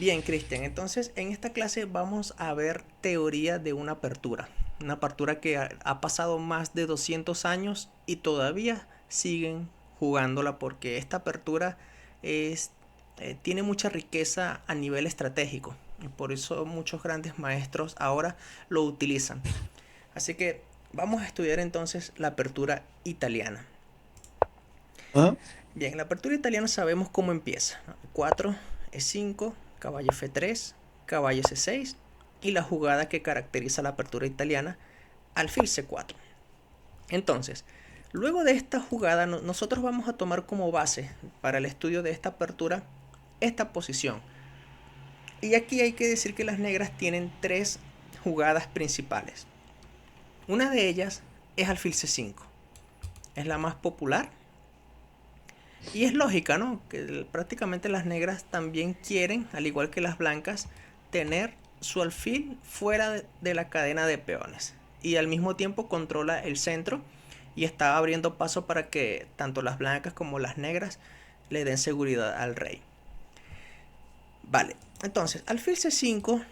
Bien, Cristian, entonces en esta clase vamos a ver teoría de una apertura que ha pasado más de 200 años y todavía siguen jugándola porque esta apertura es, tiene mucha riqueza a nivel estratégico y por eso muchos grandes maestros ahora lo utilizan. Así que vamos a estudiar entonces la apertura italiana. ¿Ah? Bien, la apertura italiana sabemos cómo empieza, ¿no? 4, E5, caballo F3, caballo C6 y la jugada que caracteriza la apertura italiana, alfil C4. Entonces, luego de esta jugada, nosotros vamos a tomar como base para el estudio de esta apertura esta posición. Y aquí hay que decir que las negras tienen tres jugadas principales. Una de ellas es alfil C5. Es la más popular. Y es lógica, ¿no? Que prácticamente las negras también quieren, al igual que las blancas, tener su alfil fuera de la cadena de peones. Y al mismo tiempo controla el centro y está abriendo paso para que tanto las blancas como las negras le den seguridad al rey. Vale, entonces alfil C5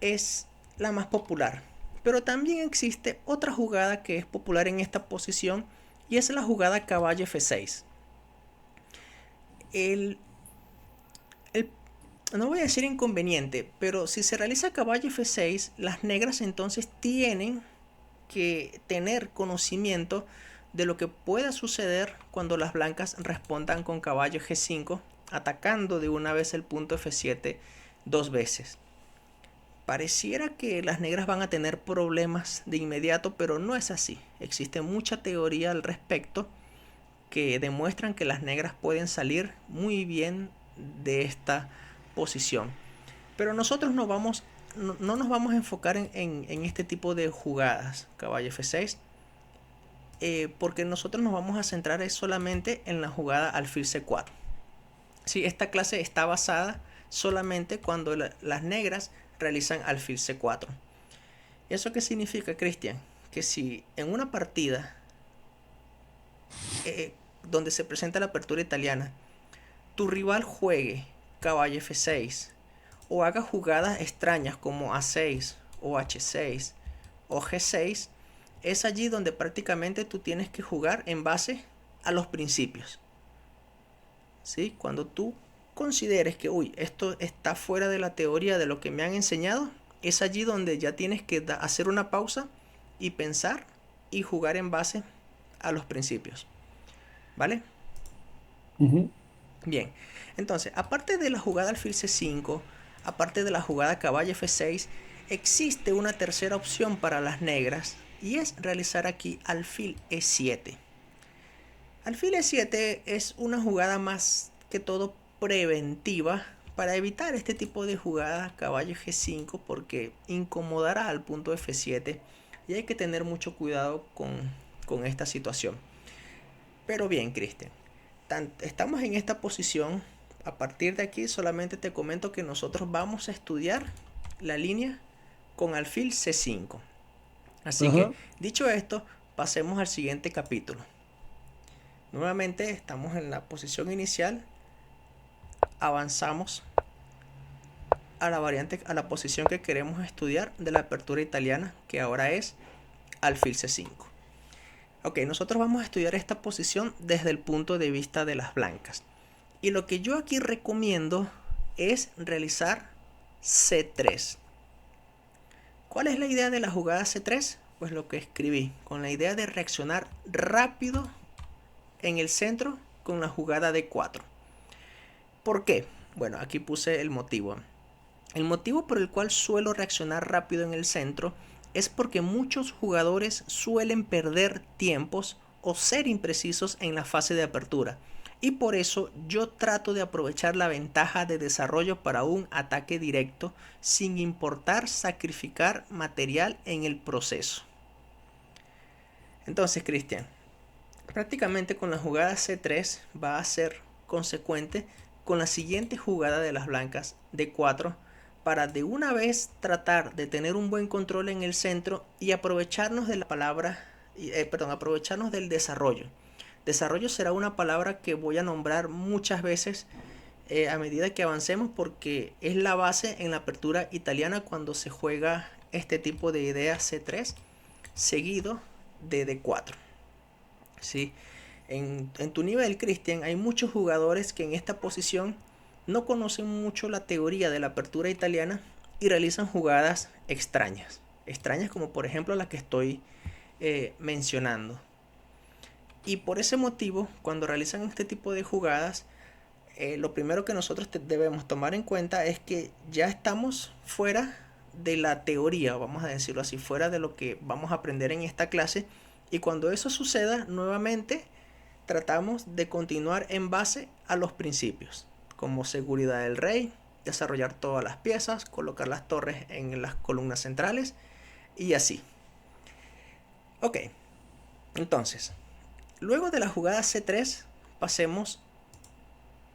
es la más popular. Pero también existe otra jugada que es popular en esta posición y es la jugada caballo F6. El el, no voy a decir inconveniente, pero si se realiza caballo F6, las negras entonces tienen que tener conocimiento de lo que pueda suceder cuando las blancas respondan con caballo G5, atacando de una vez el punto F7 dos veces. Pareciera que las negras van a tener problemas de inmediato, pero no es así. Existe mucha teoría al respecto que demuestran que las negras pueden salir muy bien de esta posición. Pero nosotros no nos vamos a enfocar en este tipo de jugadas, caballo F6, porque nosotros nos vamos a centrar solamente en la jugada alfil C4. Sí, esta clase está basada solamente cuando las negras realizan alfil C4. ¿Eso qué significa, Cristian? Que si en una partida donde se presenta la apertura italiana tu rival juegue caballo F6 o haga jugadas extrañas como A6 o H6 o G6, es allí donde prácticamente tú tienes que jugar en base a los principios. ¿Sí? Cuando tú consideres que, uy, esto está fuera de la teoría de lo que me han enseñado, es allí donde ya tienes que hacer una pausa y pensar y jugar en base a los principios. ¿Vale? Ujú. Bien, entonces, aparte de la jugada alfil C5, aparte de la jugada caballo F6, existe una tercera opción para las negras y es realizar aquí alfil E7. Alfil E7 es una jugada más que todo preventiva para evitar este tipo de jugada caballo G5 porque incomodará al punto F7 y hay que tener mucho cuidado con esta situación. Pero bien, Cristian, estamos en esta posición. A partir de aquí solamente te comento que nosotros vamos a estudiar la línea con alfil C5. Así que, Ajá. dicho esto, pasemos al siguiente capítulo. Nuevamente estamos en la posición inicial, avanzamos a la variante, a la posición que queremos estudiar de la apertura italiana, que ahora es alfil C5. Ok, nosotros vamos a estudiar esta posición desde el punto de vista de las blancas. Y lo que yo aquí recomiendo es realizar C3. ¿Cuál es la idea de la jugada C3? Pues lo que escribí, con la idea de reaccionar rápido en el centro con la jugada D4. ¿Por qué? Bueno, aquí puse el motivo. El motivo por el cual suelo reaccionar rápido en el centro es porque muchos jugadores suelen perder tiempos o ser imprecisos en la fase de apertura. Y por eso yo trato de aprovechar la ventaja de desarrollo para un ataque directo sin importar sacrificar material en el proceso. Entonces, Cristian, prácticamente con la jugada C3 va a ser consecuente con la siguiente jugada de las blancas D4 para de una vez tratar de tener un buen control en el centro y aprovecharnos de la palabra, aprovecharnos del desarrollo. Desarrollo será una palabra que voy a nombrar muchas veces a medida que avancemos, porque es la base en la apertura italiana cuando se juega este tipo de idea C3 seguido de D4. ¿Sí? En tu nivel, Cristian, hay muchos jugadores que en esta posición no conocen mucho la teoría de la apertura italiana y realizan jugadas extrañas. Extrañas como por ejemplo la que estoy mencionando. Y por ese motivo, cuando realizan este tipo de jugadas, lo primero que nosotros debemos tomar en cuenta es que ya estamos fuera de la teoría, vamos a decirlo así, fuera de lo que vamos a aprender en esta clase. Y cuando eso suceda, nuevamente tratamos de continuar en base a los principios, como seguridad del rey, desarrollar todas las piezas, colocar las torres en las columnas centrales y así. Ok, entonces, luego de la jugada C3, pasemos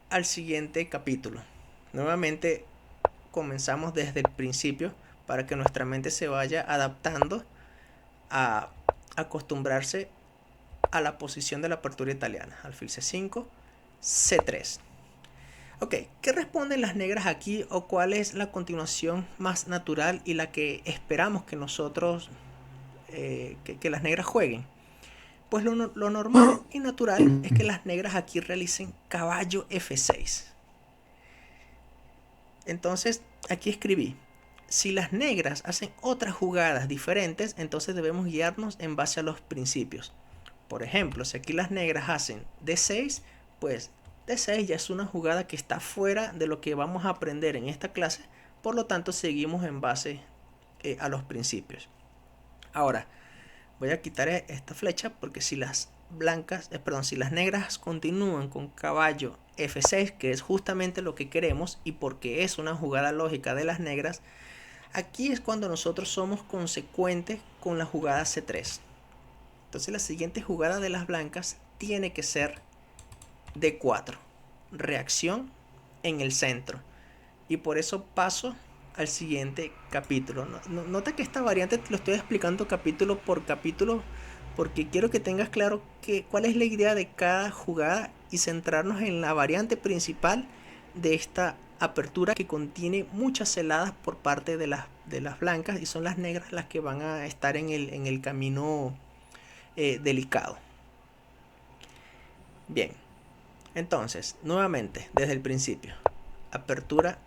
al siguiente capítulo. Nuevamente comenzamos desde el principio para que nuestra mente se vaya adaptando a acostumbrarse a la posición de la apertura italiana. Alfil C5, C3. Ok, ¿qué responden las negras aquí o cuál es la continuación más natural y la que esperamos que nosotros, que las negras jueguen? Pues lo normal y natural es que las negras aquí realicen caballo F6. Entonces, aquí escribí, si las negras hacen otras jugadas diferentes, entonces debemos guiarnos en base a los principios. Por ejemplo, si aquí las negras hacen D6, pues D6 ya es una jugada que está fuera de lo que vamos a aprender en esta clase, por lo tanto seguimos en base a los principios. Ahora, voy a quitar esta flecha porque si las si las negras continúan con caballo F6, que es justamente lo que queremos y porque es una jugada lógica de las negras, aquí es cuando nosotros somos consecuentes con la jugada C3. Entonces la siguiente jugada de las blancas tiene que ser D4, reacción en el centro. Y por eso paso al siguiente capítulo. Nota que esta variante lo estoy explicando capítulo por capítulo porque quiero que tengas claro cuál es la idea de cada jugada y centrarnos en la variante principal de esta apertura que contiene muchas celadas por parte de las blancas y son las negras las que van a estar en el camino delicado. Bien, entonces, nuevamente, desde el principio, apertura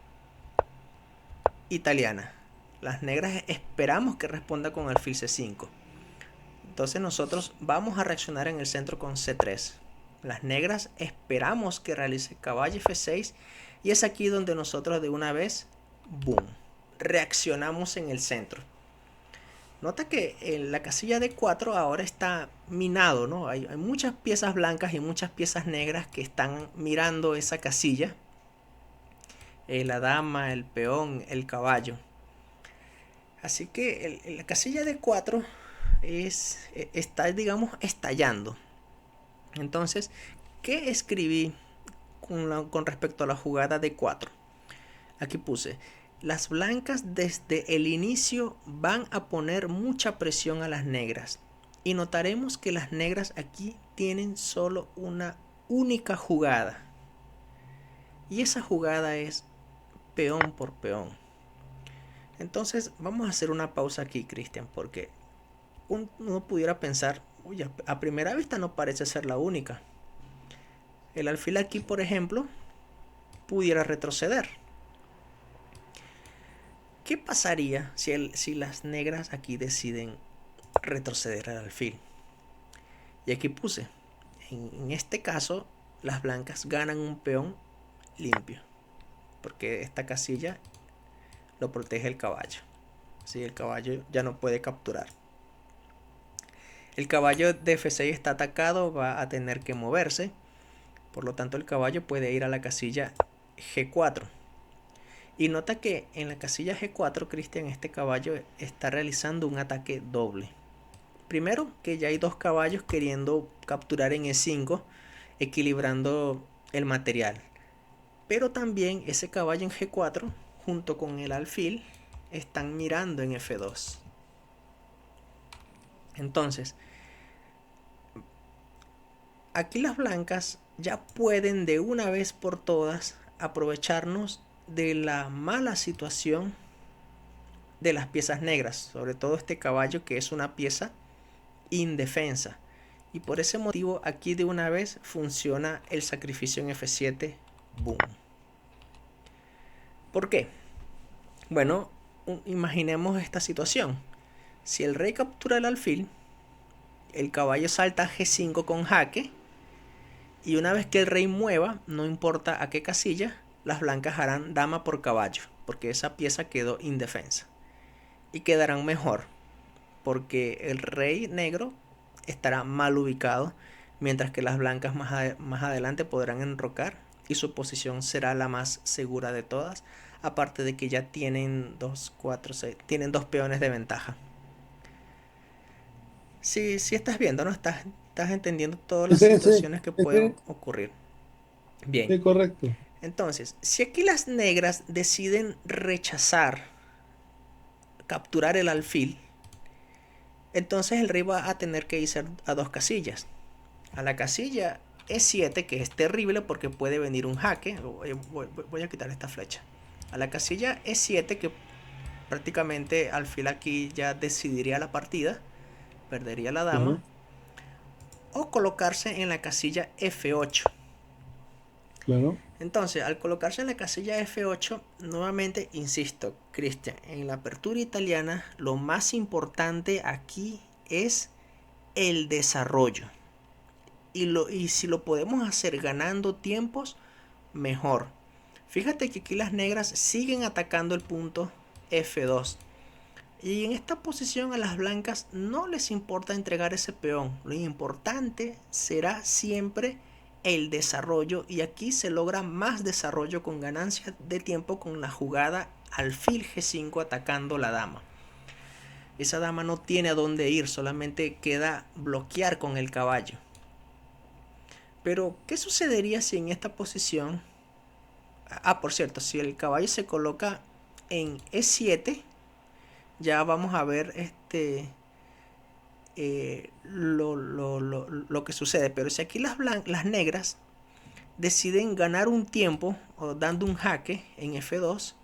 italiana. Las negras esperamos que responda con alfil C5. Entonces nosotros vamos a reaccionar en el centro con C3. Las negras esperamos que realice caballo F6 y es aquí donde nosotros de una vez, boom, reaccionamos en el centro. Nota que en la casilla de 4 ahora está minado, ¿no? Hay muchas piezas blancas y muchas piezas negras que están mirando esa casilla. La dama, el peón, el caballo. Así que la casilla de 4 está, digamos, estallando. Entonces, ¿qué escribí con respecto a la jugada de 4? Aquí puse, las blancas desde el inicio van a poner mucha presión a las negras. Y notaremos que las negras aquí tienen solo una única jugada. Y esa jugada es peón por peón. Entonces vamos a hacer una pausa aquí, Cristian, porque uno pudiera pensar, oye, a primera vista no parece ser la única. El alfil aquí, por ejemplo, pudiera retroceder. ¿Qué pasaría si las negras aquí deciden retroceder al alfil? Y aquí puse, en este caso, las blancas ganan un peón limpio, porque esta casilla lo protege el caballo. ¿Sí? El caballo ya no puede capturar. El caballo de F6 está atacado, va a tener que moverse. Por lo tanto, el caballo puede ir a la casilla G4. Y nota que en la casilla G4, Cristian, este caballo está realizando un ataque doble. Primero, que ya hay dos caballos queriendo capturar en E5, equilibrando el material. Pero también ese caballo en G4, junto con el alfil, están mirando en F2. Entonces, aquí las blancas ya pueden de una vez por todas aprovecharnos de la mala situación de las piezas negras, sobre todo este caballo que es una pieza indefensa. Y por ese motivo aquí de una vez funciona el sacrificio en F7. Boom. ¿Por qué? Bueno, imaginemos esta situación. Si el rey captura el alfil, el caballo salta a G5 con jaque, y una vez que el rey mueva, no importa a qué casilla, las blancas harán dama por caballo, porque esa pieza quedó indefensa. Y quedarán mejor, porque el rey negro estará mal ubicado, mientras que las blancas más adelante podrán enrocar y su posición será la más segura de todas, aparte de que ya tienen 2, 4, 6, tienen 2 peones de ventaja. Si estás viendo, ¿no? Estás entendiendo todas Sí, las sí, sí, situaciones que sí, pueden sí, ocurrir. Bien, sí, correcto. entonces, si aquí las negras deciden rechazar capturar el alfil, entonces el rey va a tener que irse a 2 casillas. A la casilla E7, que es terrible porque puede venir un jaque. Voy a quitar esta flecha. A la casilla E7, que prácticamente alfil aquí ya decidiría la partida, perdería la dama. Claro, O colocarse en la casilla F8. claro. Entonces, al colocarse en la casilla F8, nuevamente insisto, Cristian, en la apertura italiana, lo más importante aquí es el desarrollo. Y si lo podemos hacer ganando tiempos, mejor. Fíjate que aquí las negras siguen atacando el punto F2. Y en esta posición a las blancas no les importa entregar ese peón. Lo importante será siempre el desarrollo. Y aquí se logra más desarrollo con ganancia de tiempo con la jugada alfil G5 atacando la dama. Esa dama no tiene a dónde ir, solamente queda bloquear con el caballo. Pero, ¿qué sucedería si en esta posición... por cierto, si el caballo se coloca en E7, ya vamos a ver lo que sucede. Pero si aquí las negras deciden ganar un tiempo o dando un jaque en F2,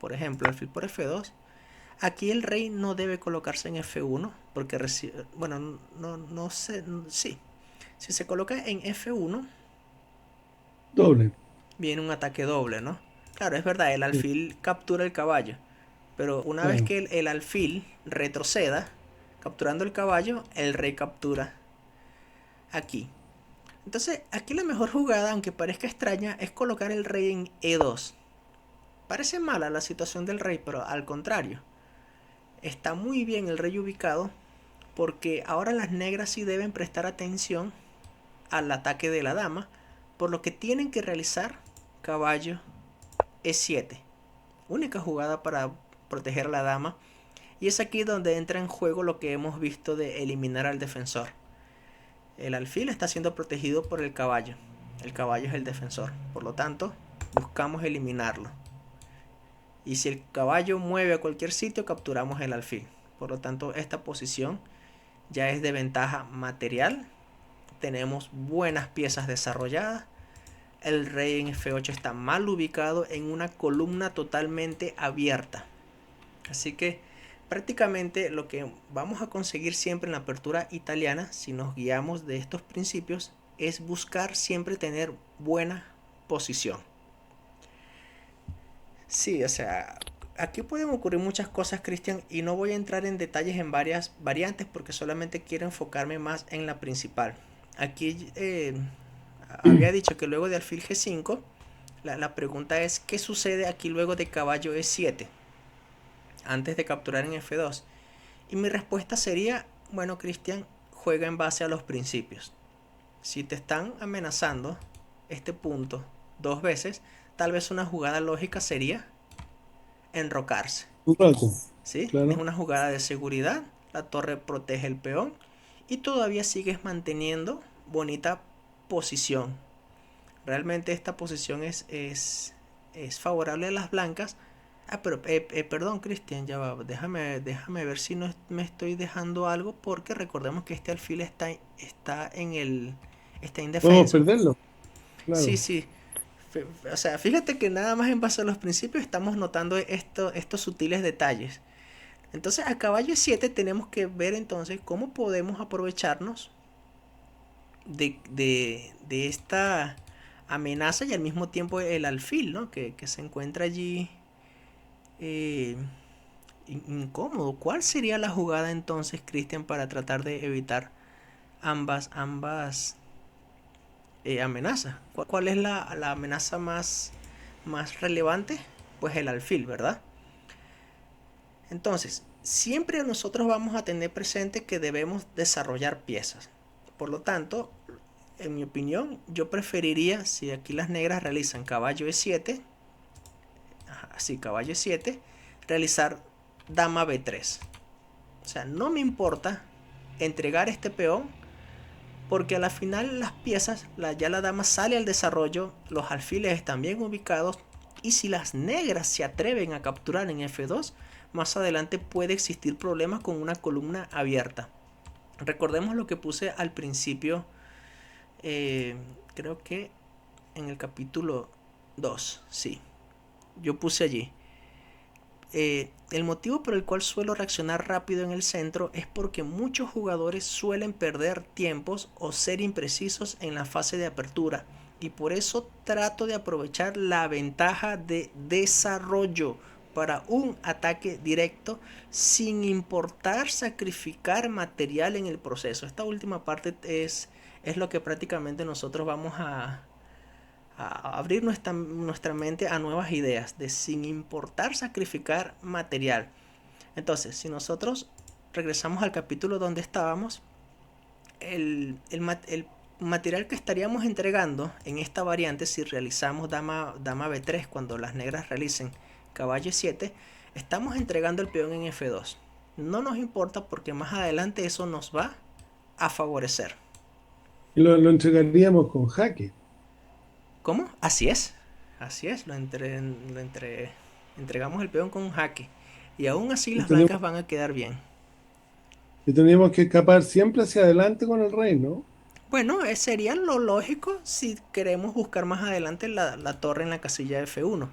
por ejemplo, alfil por F2, aquí el rey no debe colocarse en F1 porque recibe, bueno, no sé, sí. Si se coloca en F1, Doble. viene un ataque doble, ¿no? Claro, es verdad, el Sí, alfil captura el caballo, pero una vez claro. que el alfil retroceda, capturando el caballo, el rey captura aquí. Entonces, aquí la mejor jugada, aunque parezca extraña, es colocar el rey en E2. Parece mala la situación del rey, pero al contrario, está muy bien el rey ubicado porque ahora las negras sí deben prestar atención al ataque de la dama, por lo que tienen que realizar caballo E7. Única jugada para proteger a la dama. Y es aquí donde entra en juego lo que hemos visto de eliminar al defensor. El alfil está siendo protegido por el caballo. El caballo es el defensor. Por lo tanto, buscamos eliminarlo. Y si el caballo mueve a cualquier sitio, capturamos el alfil. Por lo tanto, esta posición ya es de ventaja material. Tenemos buenas piezas desarrolladas. El rey en F8 está mal ubicado en una columna totalmente abierta. Así que prácticamente lo que vamos a conseguir siempre en la apertura italiana, si nos guiamos de estos principios, es buscar siempre tener buena posición. Sí, o sea, aquí pueden ocurrir muchas cosas, Cristian, y no voy a entrar en detalles en varias variantes porque solamente quiero enfocarme más en la principal. Aquí había dicho que luego de alfil G5, la pregunta es, ¿qué sucede aquí luego de caballo E7? Antes de capturar en F2. Y mi respuesta sería, bueno, Cristian, juega en base a los principios. Si te están amenazando este punto 2 veces, tal vez una jugada lógica sería enrocarse. Un rato. ¿Sí? Es Claro. una jugada de seguridad, la torre protege el peón y todavía sigues manteniendo bonita posición. Realmente esta posición es favorable a las blancas. Pero perdón, Cristian, ya va. Déjame ver si no me estoy dejando algo porque recordemos que este alfil está Podemos indefenso. perderlo. Sí, Claro. sí. O sea, fíjate que nada más en base a los principios estamos notando estos sutiles detalles. Entonces, a caballo 7 tenemos que ver entonces cómo podemos aprovecharnos de esta amenaza y al mismo tiempo el alfil, ¿no? Que se encuentra allí eh, incómodo. ¿Cuál sería la jugada entonces, Cristian, para tratar de evitar ambas amenazas? ¿Cuál es la amenaza más relevante? Pues el alfil, ¿verdad? Entonces, siempre nosotros vamos a tener presente que debemos desarrollar piezas. Por lo tanto, en mi opinión, yo preferiría, si aquí las negras realizan caballo E7, así caballo E7, realizar dama B3. O sea, no me importa entregar este peón porque a la final las piezas, ya la dama sale al desarrollo, los alfiles están bien ubicados y si las negras se atreven a capturar en F2, más adelante puede existir problemas con una columna abierta. Recordemos lo que puse al principio, creo que en el capítulo 2, sí, yo puse allí. El motivo por el cual suelo reaccionar rápido en el centro es porque muchos jugadores suelen perder tiempos o ser imprecisos en la fase de apertura y por eso trato de aprovechar la ventaja de desarrollo para un ataque directo sin importar sacrificar material en el proceso. Esta última parte es lo que prácticamente nosotros vamos a abrir nuestra mente a nuevas ideas, de sin importar sacrificar material. Entonces, si nosotros regresamos al capítulo donde estábamos, el material que estaríamos entregando en esta variante, si realizamos dama B3 cuando las negras realicen caballo 7, estamos entregando el peón en F2. No nos importa porque más adelante eso nos va a favorecer. Y lo entregaríamos con jaque. ¿Cómo? Así es. Así es. Entregamos el peón con un jaque. Y aún así Y las tenemos, blancas van a quedar bien. y tenemos que escapar siempre hacia adelante con el rey, ¿no? Bueno, sería lo lógico si queremos buscar más adelante la torre en la casilla F1.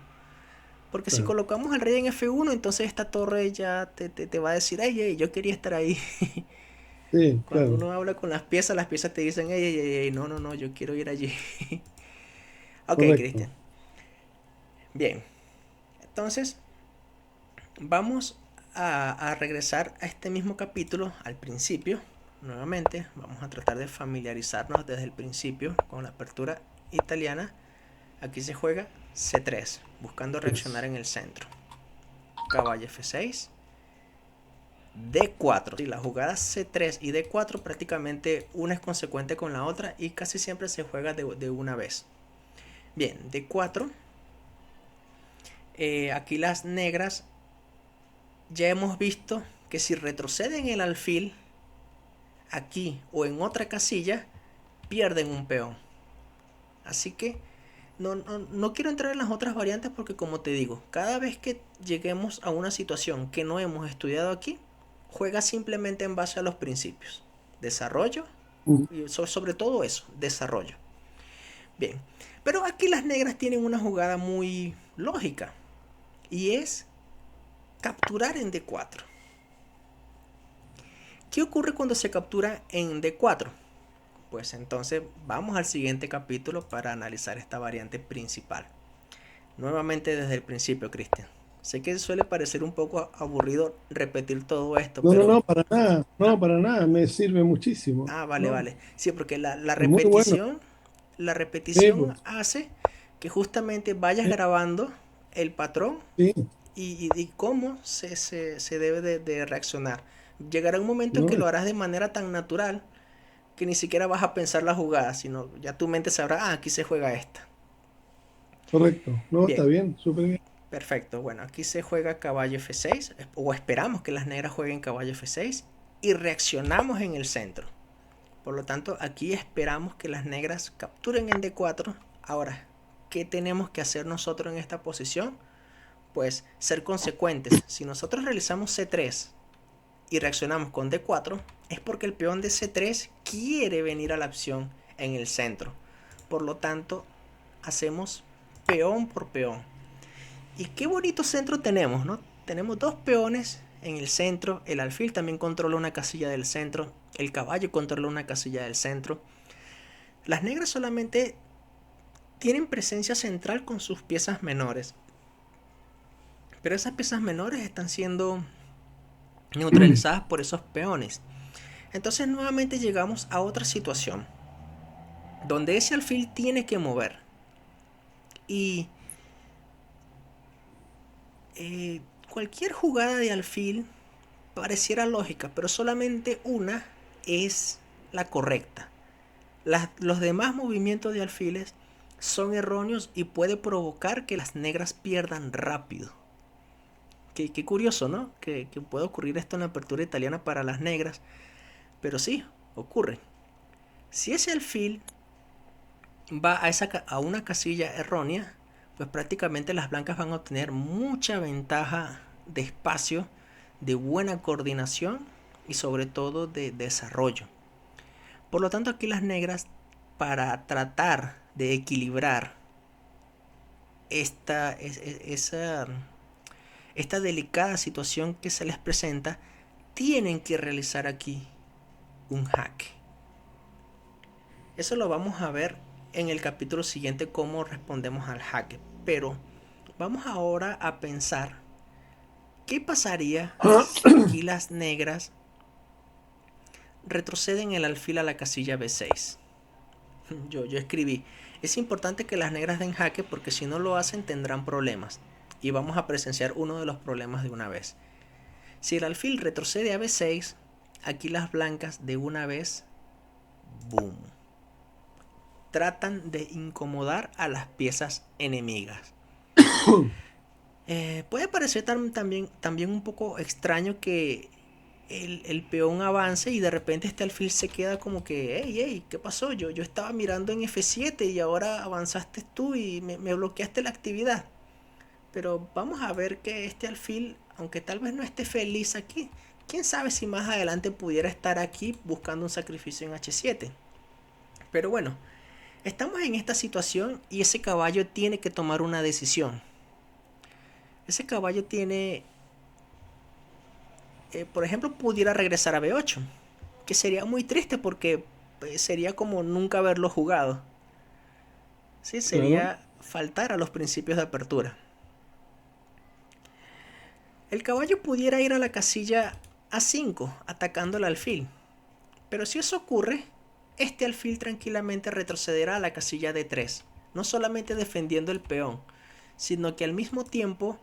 Porque si Claro. colocamos al rey en F1, entonces esta torre ya te va a decir, hey, hey, yo quería estar ahí. Sí, Cuando claro. uno habla con las piezas te dicen, hey, hey, hey, hey, no, no, no, yo quiero ir allí. Ok, Correcto. Cristian. Bien. Entonces, vamos a regresar a este mismo capítulo al principio. Nuevamente, vamos a tratar de familiarizarnos desde el principio con la apertura italiana. Aquí se juega C3, buscando reaccionar Es en el centro. Caballo F6, D4. Y la jugada C3 y D4 prácticamente una es consecuente con la otra y casi siempre se juega de una vez. Bien, D4. Aquí las negras ya hemos visto que si retroceden el alfil aquí o en otra casilla, pierden un peón. Así que no quiero entrar en las otras variantes porque como te digo, cada vez que lleguemos a una situación que no hemos estudiado aquí, juega simplemente en base a los principios. Desarrollo, mm, y sobre todo eso, desarrollo. Bien, pero aquí las negras tienen una jugada muy lógica y es capturar en D4. ¿Qué ocurre cuando se captura en D4? Pues entonces vamos al siguiente capítulo para analizar esta variante principal. Nuevamente desde el principio, Cristian. Sé que suele parecer un poco aburrido repetir todo esto, No, no, pero... no, para nada. Ah, No, para nada. Me sirve muchísimo. vale, ¿No? vale. Sí, porque Es muy bueno. la Sí, repetición pues, hace que justamente vayas sí, grabando el patrón sí, y cómo se debe de reaccionar. Llegará un momento en que no, lo harás de manera tan natural que ni siquiera vas a pensar la jugada, sino ya tu mente sabrá, aquí se juega esta. correcto. No, está Bien, bien, súper bien. perfecto. Bueno, aquí se juega caballo F6, o esperamos que las negras jueguen caballo F6 y reaccionamos en el centro. Por lo tanto, aquí esperamos que las negras capturen en D4. Ahora, ¿qué tenemos que hacer nosotros en esta posición? Pues ser consecuentes. Si nosotros realizamos C3 y reaccionamos con D4, es porque el peón de C3 quiere venir a la acción en el centro. Por lo tanto, hacemos peón por peón. Y qué bonito centro tenemos, ¿no? Tenemos dos peones en el centro, el alfil también controla una casilla del centro, el caballo controla una casilla del centro. Las negras solamente tienen presencia central con sus piezas menores, pero esas piezas menores están siendo neutralizadas por esos peones. Entonces nuevamente llegamos a otra situación, donde ese alfil tiene que mover. Y cualquier jugada de alfil pareciera lógica, pero solamente una es la correcta. Los demás movimientos de alfiles son erróneos y puede provocar que las negras pierdan rápido. Qué curioso, ¿no? Que puede ocurrir esto en la apertura italiana para las negras, pero sí, ocurre. Si ese alfil va a una casilla errónea, pues prácticamente las blancas van a obtener mucha ventaja de espacio, de buena coordinación y sobre todo de desarrollo. Por lo tanto, aquí las negras, para tratar de equilibrar esta delicada situación que se les presenta, tienen que realizar aquí un jaque. Eso lo vamos a ver en el capítulo siguiente, cómo respondemos al jaque. Pero vamos ahora a pensar qué pasaría si aquí las negras retroceden el alfil a la casilla B6. Yo escribí, es importante que las negras den jaque porque si no lo hacen tendrán problemas. Y vamos a presenciar uno de los problemas de una vez. Si el alfil retrocede a B6, aquí las blancas de una vez, boom, tratan de incomodar a las piezas enemigas. Puede parecer también un poco extraño que el peón avance y de repente este alfil se queda como que, hey, ¿qué pasó? Yo estaba mirando en F7 y ahora avanzaste tú y me bloqueaste la actividad. Pero vamos a ver que este alfil, aunque tal vez no esté feliz aquí, quién sabe si más adelante pudiera estar aquí buscando un sacrificio en H7. Pero bueno, estamos en esta situación y ese caballo tiene que tomar una decisión. Ese caballo tiene, por ejemplo, pudiera regresar a B8, que sería muy triste porque sería como nunca haberlo jugado. Sí, Claro. sería faltar a los principios de apertura. El caballo pudiera ir a la casilla A5 atacando el alfil, pero si eso ocurre, este alfil tranquilamente retrocederá a la casilla D3, no solamente defendiendo el peón, sino que al mismo tiempo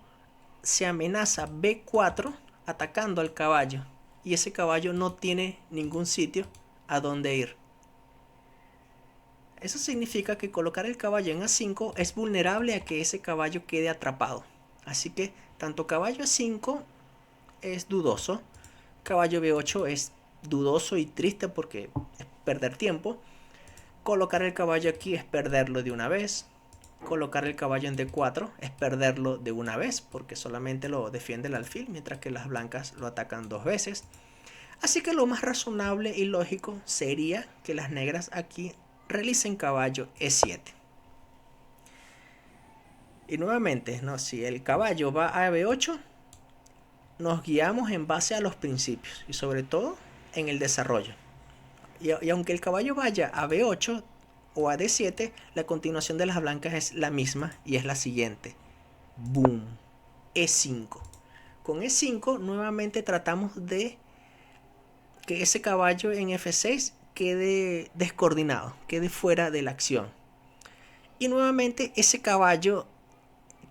se amenaza B4 atacando al caballo, y ese caballo no tiene ningún sitio a donde ir. Eso significa que colocar el caballo en A5 es vulnerable a que ese caballo quede atrapado. Así que tanto caballo A5 es dudoso, caballo B8 es dudoso y triste porque es perder tiempo. Colocar el caballo aquí es perderlo de una vez. Colocar el caballo en D4 es perderlo de una vez porque solamente lo defiende el alfil, mientras que las blancas lo atacan dos veces. Así que lo más razonable y lógico sería que las negras aquí realicen caballo E7. Y nuevamente, ¿no? Si el caballo va a B8, nos guiamos en base a los principios y sobre todo en el desarrollo. Y aunque el caballo vaya a B8 o a D7, la continuación de las blancas es la misma y es la siguiente. Boom. E5. Con E5 nuevamente tratamos de que ese caballo en F6 quede descoordinado, quede fuera de la acción. Y nuevamente ese caballo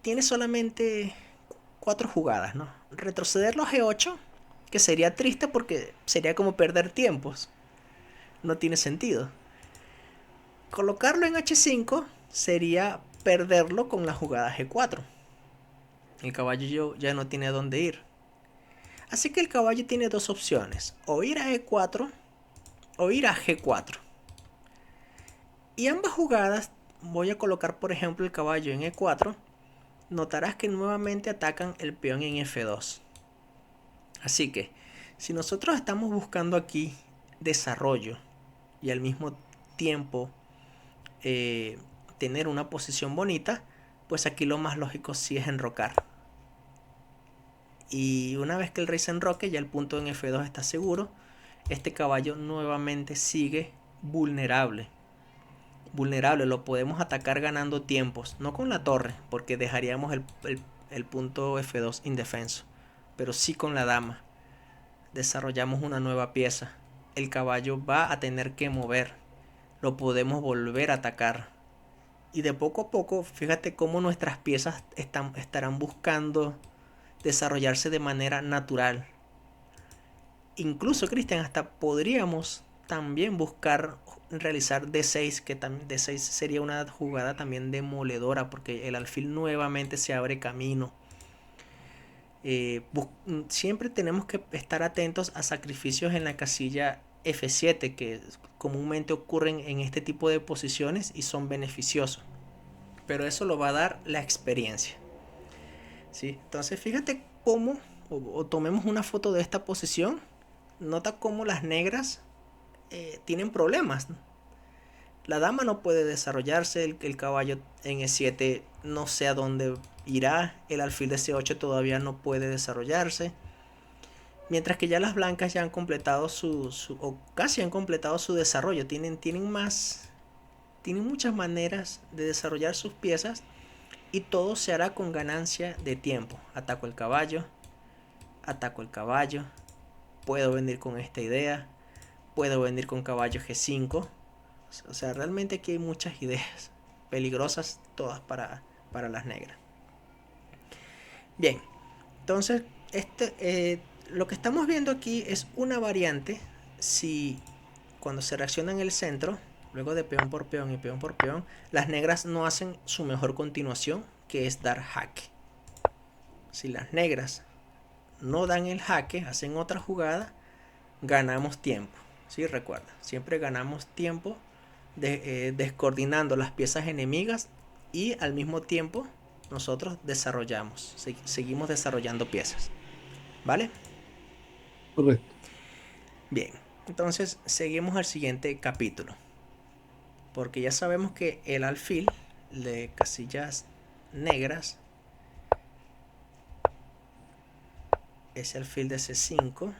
tiene solamente 4 jugadas, ¿no? Retrocederlo a G8, que sería triste porque sería como perder tiempos. No tiene sentido. Colocarlo en H5 sería perderlo con la jugada G4. El caballo ya no tiene a dónde ir. Así que el caballo tiene dos opciones, o ir a E4 o ir a G4. Y ambas jugadas, voy a colocar por ejemplo el caballo en E4, notarás que nuevamente atacan el peón en F2. Así que, si nosotros estamos buscando aquí desarrollo y al mismo tiempo tener una posición bonita, pues aquí lo más lógico sí es enrocar. Y una vez que el rey se enroque, ya el punto en F2 está seguro. Este caballo nuevamente sigue vulnerable. Vulnerable, lo podemos atacar ganando tiempos, no con la torre, porque dejaríamos el punto F2 indefenso, pero sí con la dama. Desarrollamos una nueva pieza. El caballo va a tener que mover, lo podemos volver a atacar. Y de poco a poco, fíjate cómo nuestras piezas estarán buscando desarrollarse de manera natural. Incluso, Cristian, hasta podríamos también buscar realizar D6, que D6 sería una jugada también demoledora, porque el alfil nuevamente se abre camino. Siempre tenemos que estar atentos a sacrificios en la casilla F7, que comúnmente ocurren en este tipo de posiciones y son beneficiosos. Pero eso lo va a dar la experiencia. ¿Sí? Entonces fíjate cómo, o tomemos una foto de esta posición, nota cómo las negras tienen problemas. La dama no puede desarrollarse, el caballo en E7 no sé a dónde irá, el alfil de C8 todavía no puede desarrollarse. Mientras que ya las blancas ya han completado o casi han completado su desarrollo, tienen muchas maneras de desarrollar sus piezas y todo se hará con ganancia de tiempo. Ataco el caballo, puedo venir con esta idea, puedo venir con caballo G5. O sea, realmente aquí hay muchas ideas peligrosas, todas para las negras. Bien, entonces lo que estamos viendo aquí es una variante. Si cuando se reacciona en el centro, luego de peón por peón y peón por peón, las negras no hacen su mejor continuación, que es dar jaque. Si las negras no dan el jaque, hacen otra jugada, ganamos tiempo. ¿Sí? Recuerda, siempre ganamos tiempo descoordinando las piezas enemigas y al mismo tiempo nosotros seguimos desarrollando piezas. ¿Vale? Correcto. Bien, entonces seguimos al siguiente capítulo. Porque ya sabemos que el alfil de casillas negras, ese alfil de C5,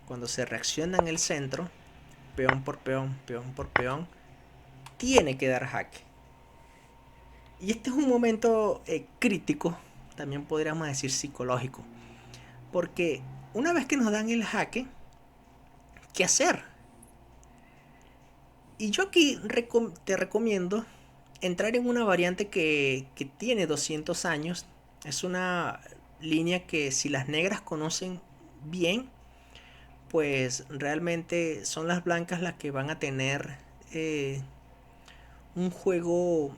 cuando se reacciona en el centro, peón por peón, tiene que dar jaque. Y este es un momento crítico, también podríamos decir psicológico, porque una vez que nos dan el jaque, ¿qué hacer? Y yo aquí te recomiendo entrar en una variante que tiene 200 años. Es una línea que si las negras conocen bien, pues realmente son las blancas las que van a tener un juego,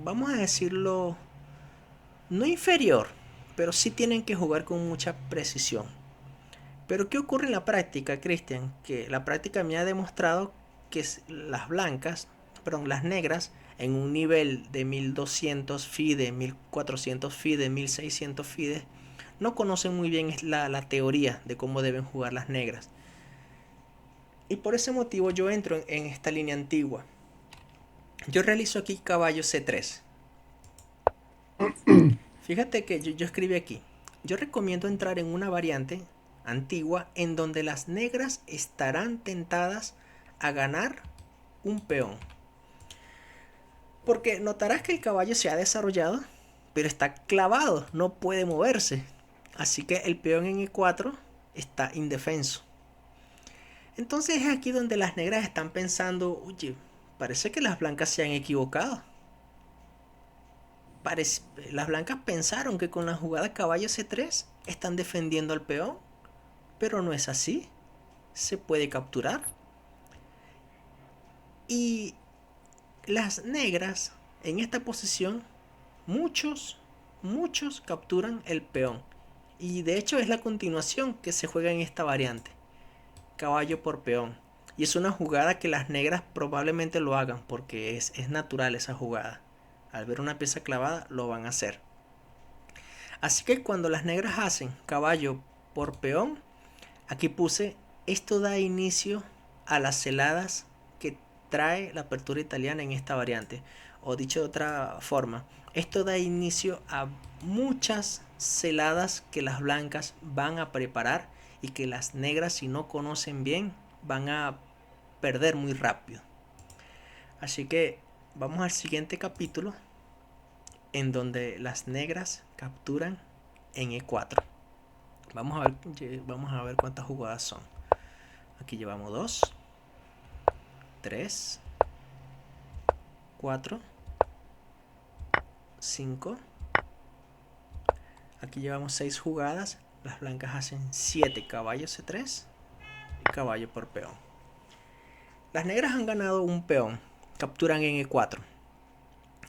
vamos a decirlo, no inferior, pero sí tienen que jugar con mucha precisión. Pero ¿qué ocurre en la práctica, Cristian? Que la práctica me ha demostrado que las negras, en un nivel de 1200 FIDE, 1400 FIDE, 1600 FIDE, no conocen muy bien la teoría de cómo deben jugar las negras. Y por ese motivo yo entro en esta línea antigua. Yo realizo aquí caballo C3. Fíjate que yo escribí aquí. Yo recomiendo entrar en una variante antigua en donde las negras estarán tentadas a ganar un peón. Porque notarás que el caballo se ha desarrollado, pero está clavado, no puede moverse. Así que el peón en E4 está indefenso. Entonces es aquí donde las negras están pensando, oye, parece que las blancas se han equivocado. Las blancas pensaron que con la jugada caballo C3 están defendiendo al peón, pero no es así. Se puede capturar. Y las negras en esta posición, muchos capturan el peón. Y de hecho es la continuación que se juega en esta variante. Caballo por peón. Y es una jugada que las negras probablemente lo hagan porque es natural esa jugada. Al ver una pieza clavada lo van a hacer. Así que cuando las negras hacen caballo por peón, aquí puse, esto da inicio a las celadas que trae la apertura italiana en esta variante. o dicho de otra forma, esto da inicio a muchas celadas que las blancas van a preparar y que las negras, si no conocen bien, van a perder muy rápido. Así que vamos al siguiente capítulo, en donde las negras capturan en E4. Vamos a ver cuántas jugadas son. Aquí llevamos 2, 3, 4, 5. Aquí llevamos 6 jugadas. Las blancas hacen 7 caballo C3 y caballo por peón. Las negras han ganado un peón. Capturan en E4.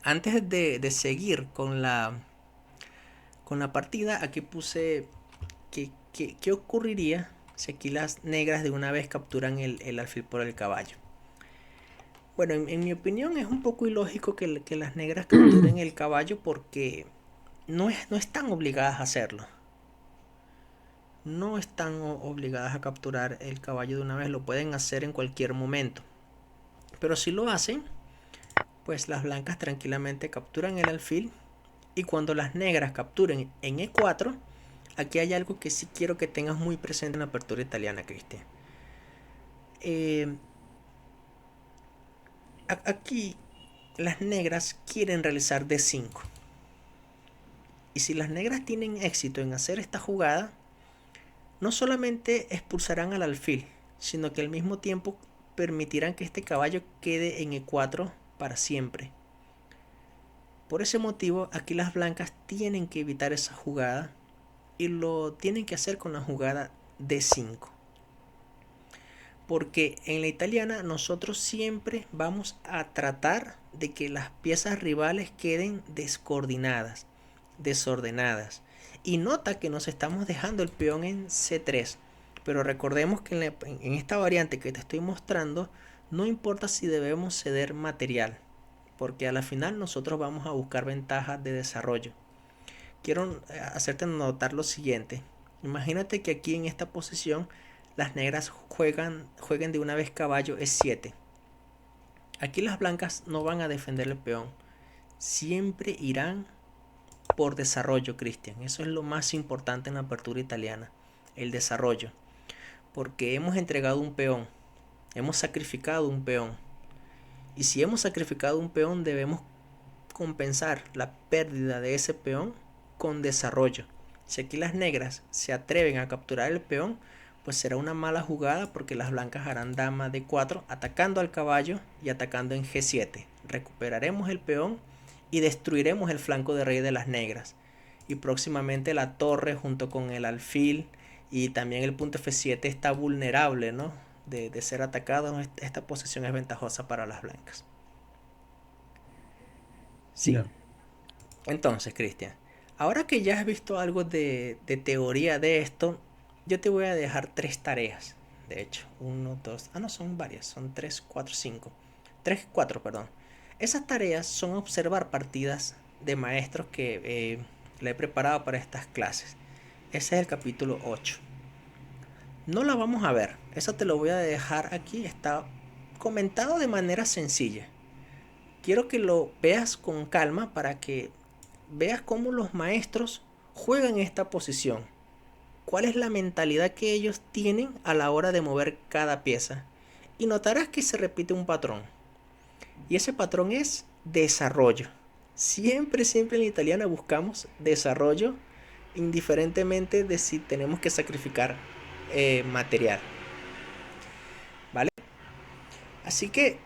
Antes de seguir con la partida, aquí puse qué ocurriría si aquí las negras de una vez capturan el alfil por el caballo. Bueno, en mi opinión es un poco ilógico que las negras capturen el caballo, porque no están obligadas a hacerlo. No están obligadas a capturar el caballo de una vez, lo pueden hacer en cualquier momento. Pero si lo hacen, pues las blancas tranquilamente capturan el alfil, y cuando las negras capturen en E4, aquí hay algo que sí quiero que tengas muy presente en la apertura italiana, Cristian. Aquí las negras quieren realizar D5. Y si las negras tienen éxito en hacer esta jugada, no solamente expulsarán al alfil, sino que al mismo tiempo permitirán que este caballo quede en E4 para siempre. Por ese motivo, aquí las blancas tienen que evitar esa jugada, y lo tienen que hacer con la jugada D5. Porque en la italiana nosotros siempre vamos a tratar de que las piezas rivales queden descoordinadas, desordenadas. Y nota que nos estamos dejando el peón en C3. Pero recordemos que en esta variante que te estoy mostrando, no importa si debemos ceder material, porque a la final nosotros vamos a buscar ventajas de desarrollo. Quiero hacerte notar lo siguiente. Imagínate que aquí en esta posición las negras jueguen de una vez caballo E7. Aquí las blancas no van a defender el peón. Siempre irán por desarrollo, Cristian. Eso es lo más importante en la apertura italiana, el desarrollo. Porque hemos entregado un peón, hemos sacrificado un peón. Y si hemos sacrificado un peón, debemos compensar la pérdida de ese peón con desarrollo. Si aquí las negras se atreven a capturar el peón, pues será una mala jugada, porque las blancas harán dama D4 atacando al caballo y atacando en G7. Recuperaremos el peón y destruiremos el flanco de rey de las negras. Y próximamente la torre junto con el alfil y también el punto F7 está vulnerable, ¿no?, de ser atacado. Esta posición es ventajosa para las blancas. Sí. Ya. Entonces, Cristian, ahora que ya has visto algo de teoría de esto, yo te voy a dejar 3 tareas. De hecho, 1, 2, no, son varias, son 3, 4, 5. 3, 4, perdón. Esas tareas son observar partidas de maestros que le he preparado para estas clases. Ese es el capítulo 8. No la vamos a ver, eso te lo voy a dejar aquí, está comentado de manera sencilla. Quiero que lo veas con calma para que veas cómo los maestros juegan esta posición. ¿Cuál es la mentalidad que ellos tienen a la hora de mover cada pieza? Y notarás que se repite un patrón. Y ese patrón es desarrollo. Siempre en la italiana buscamos desarrollo, indiferentemente de si tenemos que sacrificar material. ¿Vale? Así que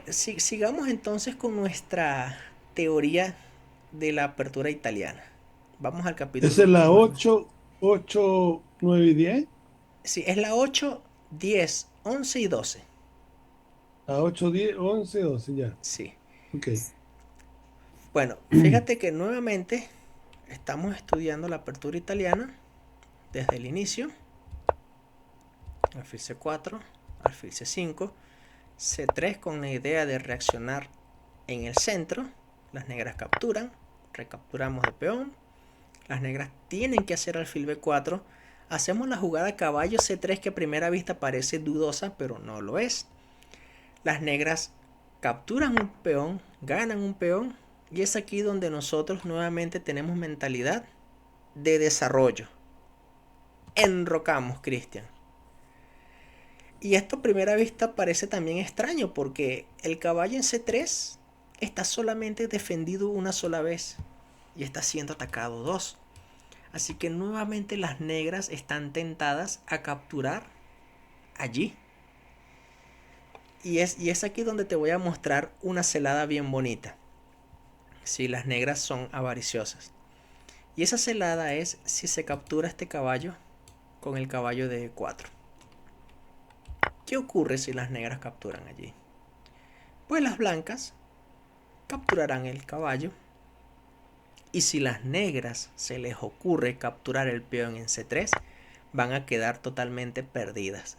sigamos entonces con nuestra teoría de la apertura italiana. Vamos al capítulo. Esa es la 8, 9 y 10. Sí, es la 8, 10, 11 y 12. La 8, 10, 11, 12, ya. Sí. Ok. Bueno, fíjate que nuevamente estamos estudiando la apertura italiana desde el inicio. Alfil C4, alfil C5, C3 con la idea de reaccionar en el centro. Las negras capturan, recapturamos de peón. Las negras tienen que hacer alfil B4. Hacemos la jugada caballo C3, que a primera vista parece dudosa, pero no lo es. Las negras capturan un peón, ganan un peón, y es aquí donde nosotros nuevamente tenemos mentalidad de desarrollo. Enrocamos, Cristian. Y esto a primera vista parece también extraño porque el caballo en C3 está solamente defendido una sola vez y está siendo atacado dos. Así que nuevamente las negras están tentadas a capturar allí. Y es aquí donde te voy a mostrar una celada bien bonita. Si las negras son avariciosas. Y esa celada es si se captura este caballo con el caballo de 4. ¿Qué ocurre si las negras capturan allí? Pues las blancas capturarán el caballo. Y si las negras se les ocurre capturar el peón en C3, van a quedar totalmente perdidas.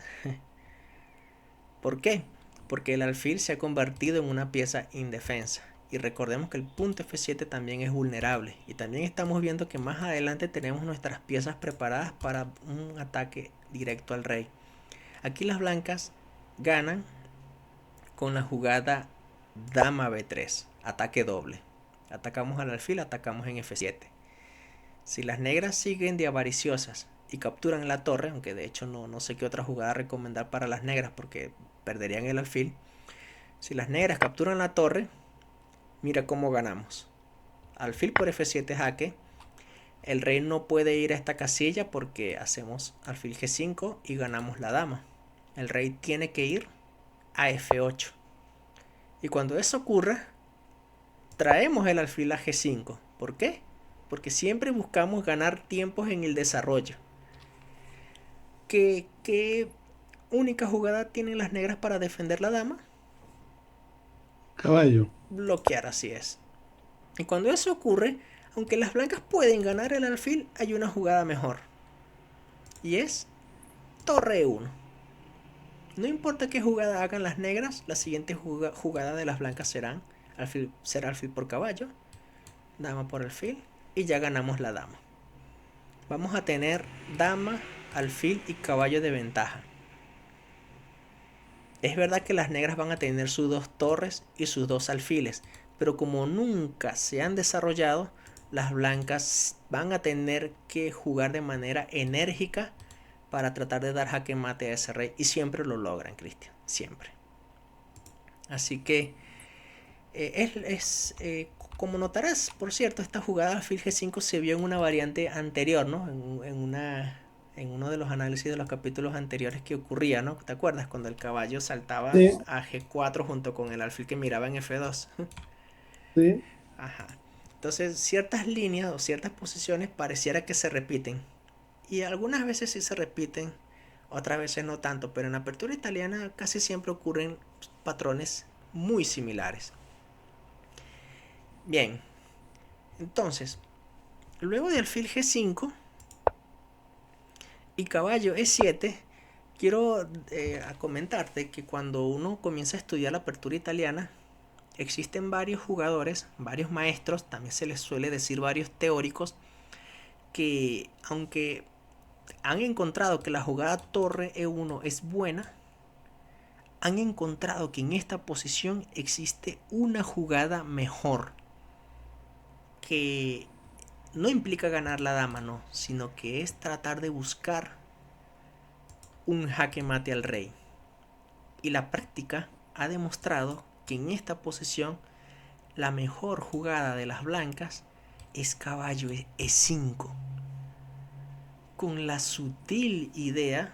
¿Por qué? Porque el alfil se ha convertido en una pieza indefensa. Y recordemos que el punto F7 también es vulnerable. Y también estamos viendo que más adelante tenemos nuestras piezas preparadas para un ataque directo al rey. Aquí las blancas ganan con la jugada dama B3, ataque doble. Atacamos al alfil, atacamos en F7. Si las negras siguen de avariciosas y capturan la torre, aunque de hecho no sé qué otra jugada recomendar para las negras porque perderían el alfil. Si las negras capturan la torre, mira cómo ganamos. Alfil por F7 jaque. El rey no puede ir a esta casilla porque hacemos alfil G5 y ganamos la dama. El rey tiene que ir a F8. Y cuando eso ocurra, traemos el alfil a G5. ¿Por qué? Porque siempre buscamos ganar tiempos en el desarrollo. ¿Qué única jugada tienen las negras para defender la dama? Caballo. Bloquear, así es. Y cuando eso ocurre, aunque las blancas pueden ganar el alfil, hay una jugada mejor. Y es torre 1. No importa qué jugada hagan las negras, la siguiente jugada de las blancas será alfil por caballo, dama por alfil, y ya ganamos la dama. Vamos a tener dama, alfil y caballo de ventaja. Es verdad que las negras van a tener sus 2 torres y sus 2 alfiles, pero como nunca se han desarrollado, las blancas van a tener que jugar de manera enérgica para tratar de dar jaque mate a ese rey, y siempre lo logran, Cristian, siempre. Así que como notarás, por cierto, esta jugada alfil G5 se vio en una variante anterior, ¿no? En uno de los análisis de los capítulos anteriores que ocurría, ¿no? ¿Te acuerdas? Cuando el caballo saltaba Sí, a G4 junto con el alfil que miraba en F2. sí. Ajá. Entonces, ciertas líneas o ciertas posiciones pareciera que se repiten. Y algunas veces sí se repiten, otras veces no tanto, pero en la apertura italiana casi siempre ocurren patrones muy similares. Bien, entonces, luego de alfil G5 y caballo E7, quiero comentarte que cuando uno comienza a estudiar la apertura italiana, existen varios jugadores, varios maestros, también se les suele decir varios teóricos, que aunque han encontrado que la jugada torre E1 es buena, han encontrado que en esta posición existe una jugada mejor, que no implica ganar la dama, no, sino que es tratar de buscar un jaque mate al rey. Y la práctica ha demostrado que en esta posición la mejor jugada de las blancas es caballo E5, con la sutil idea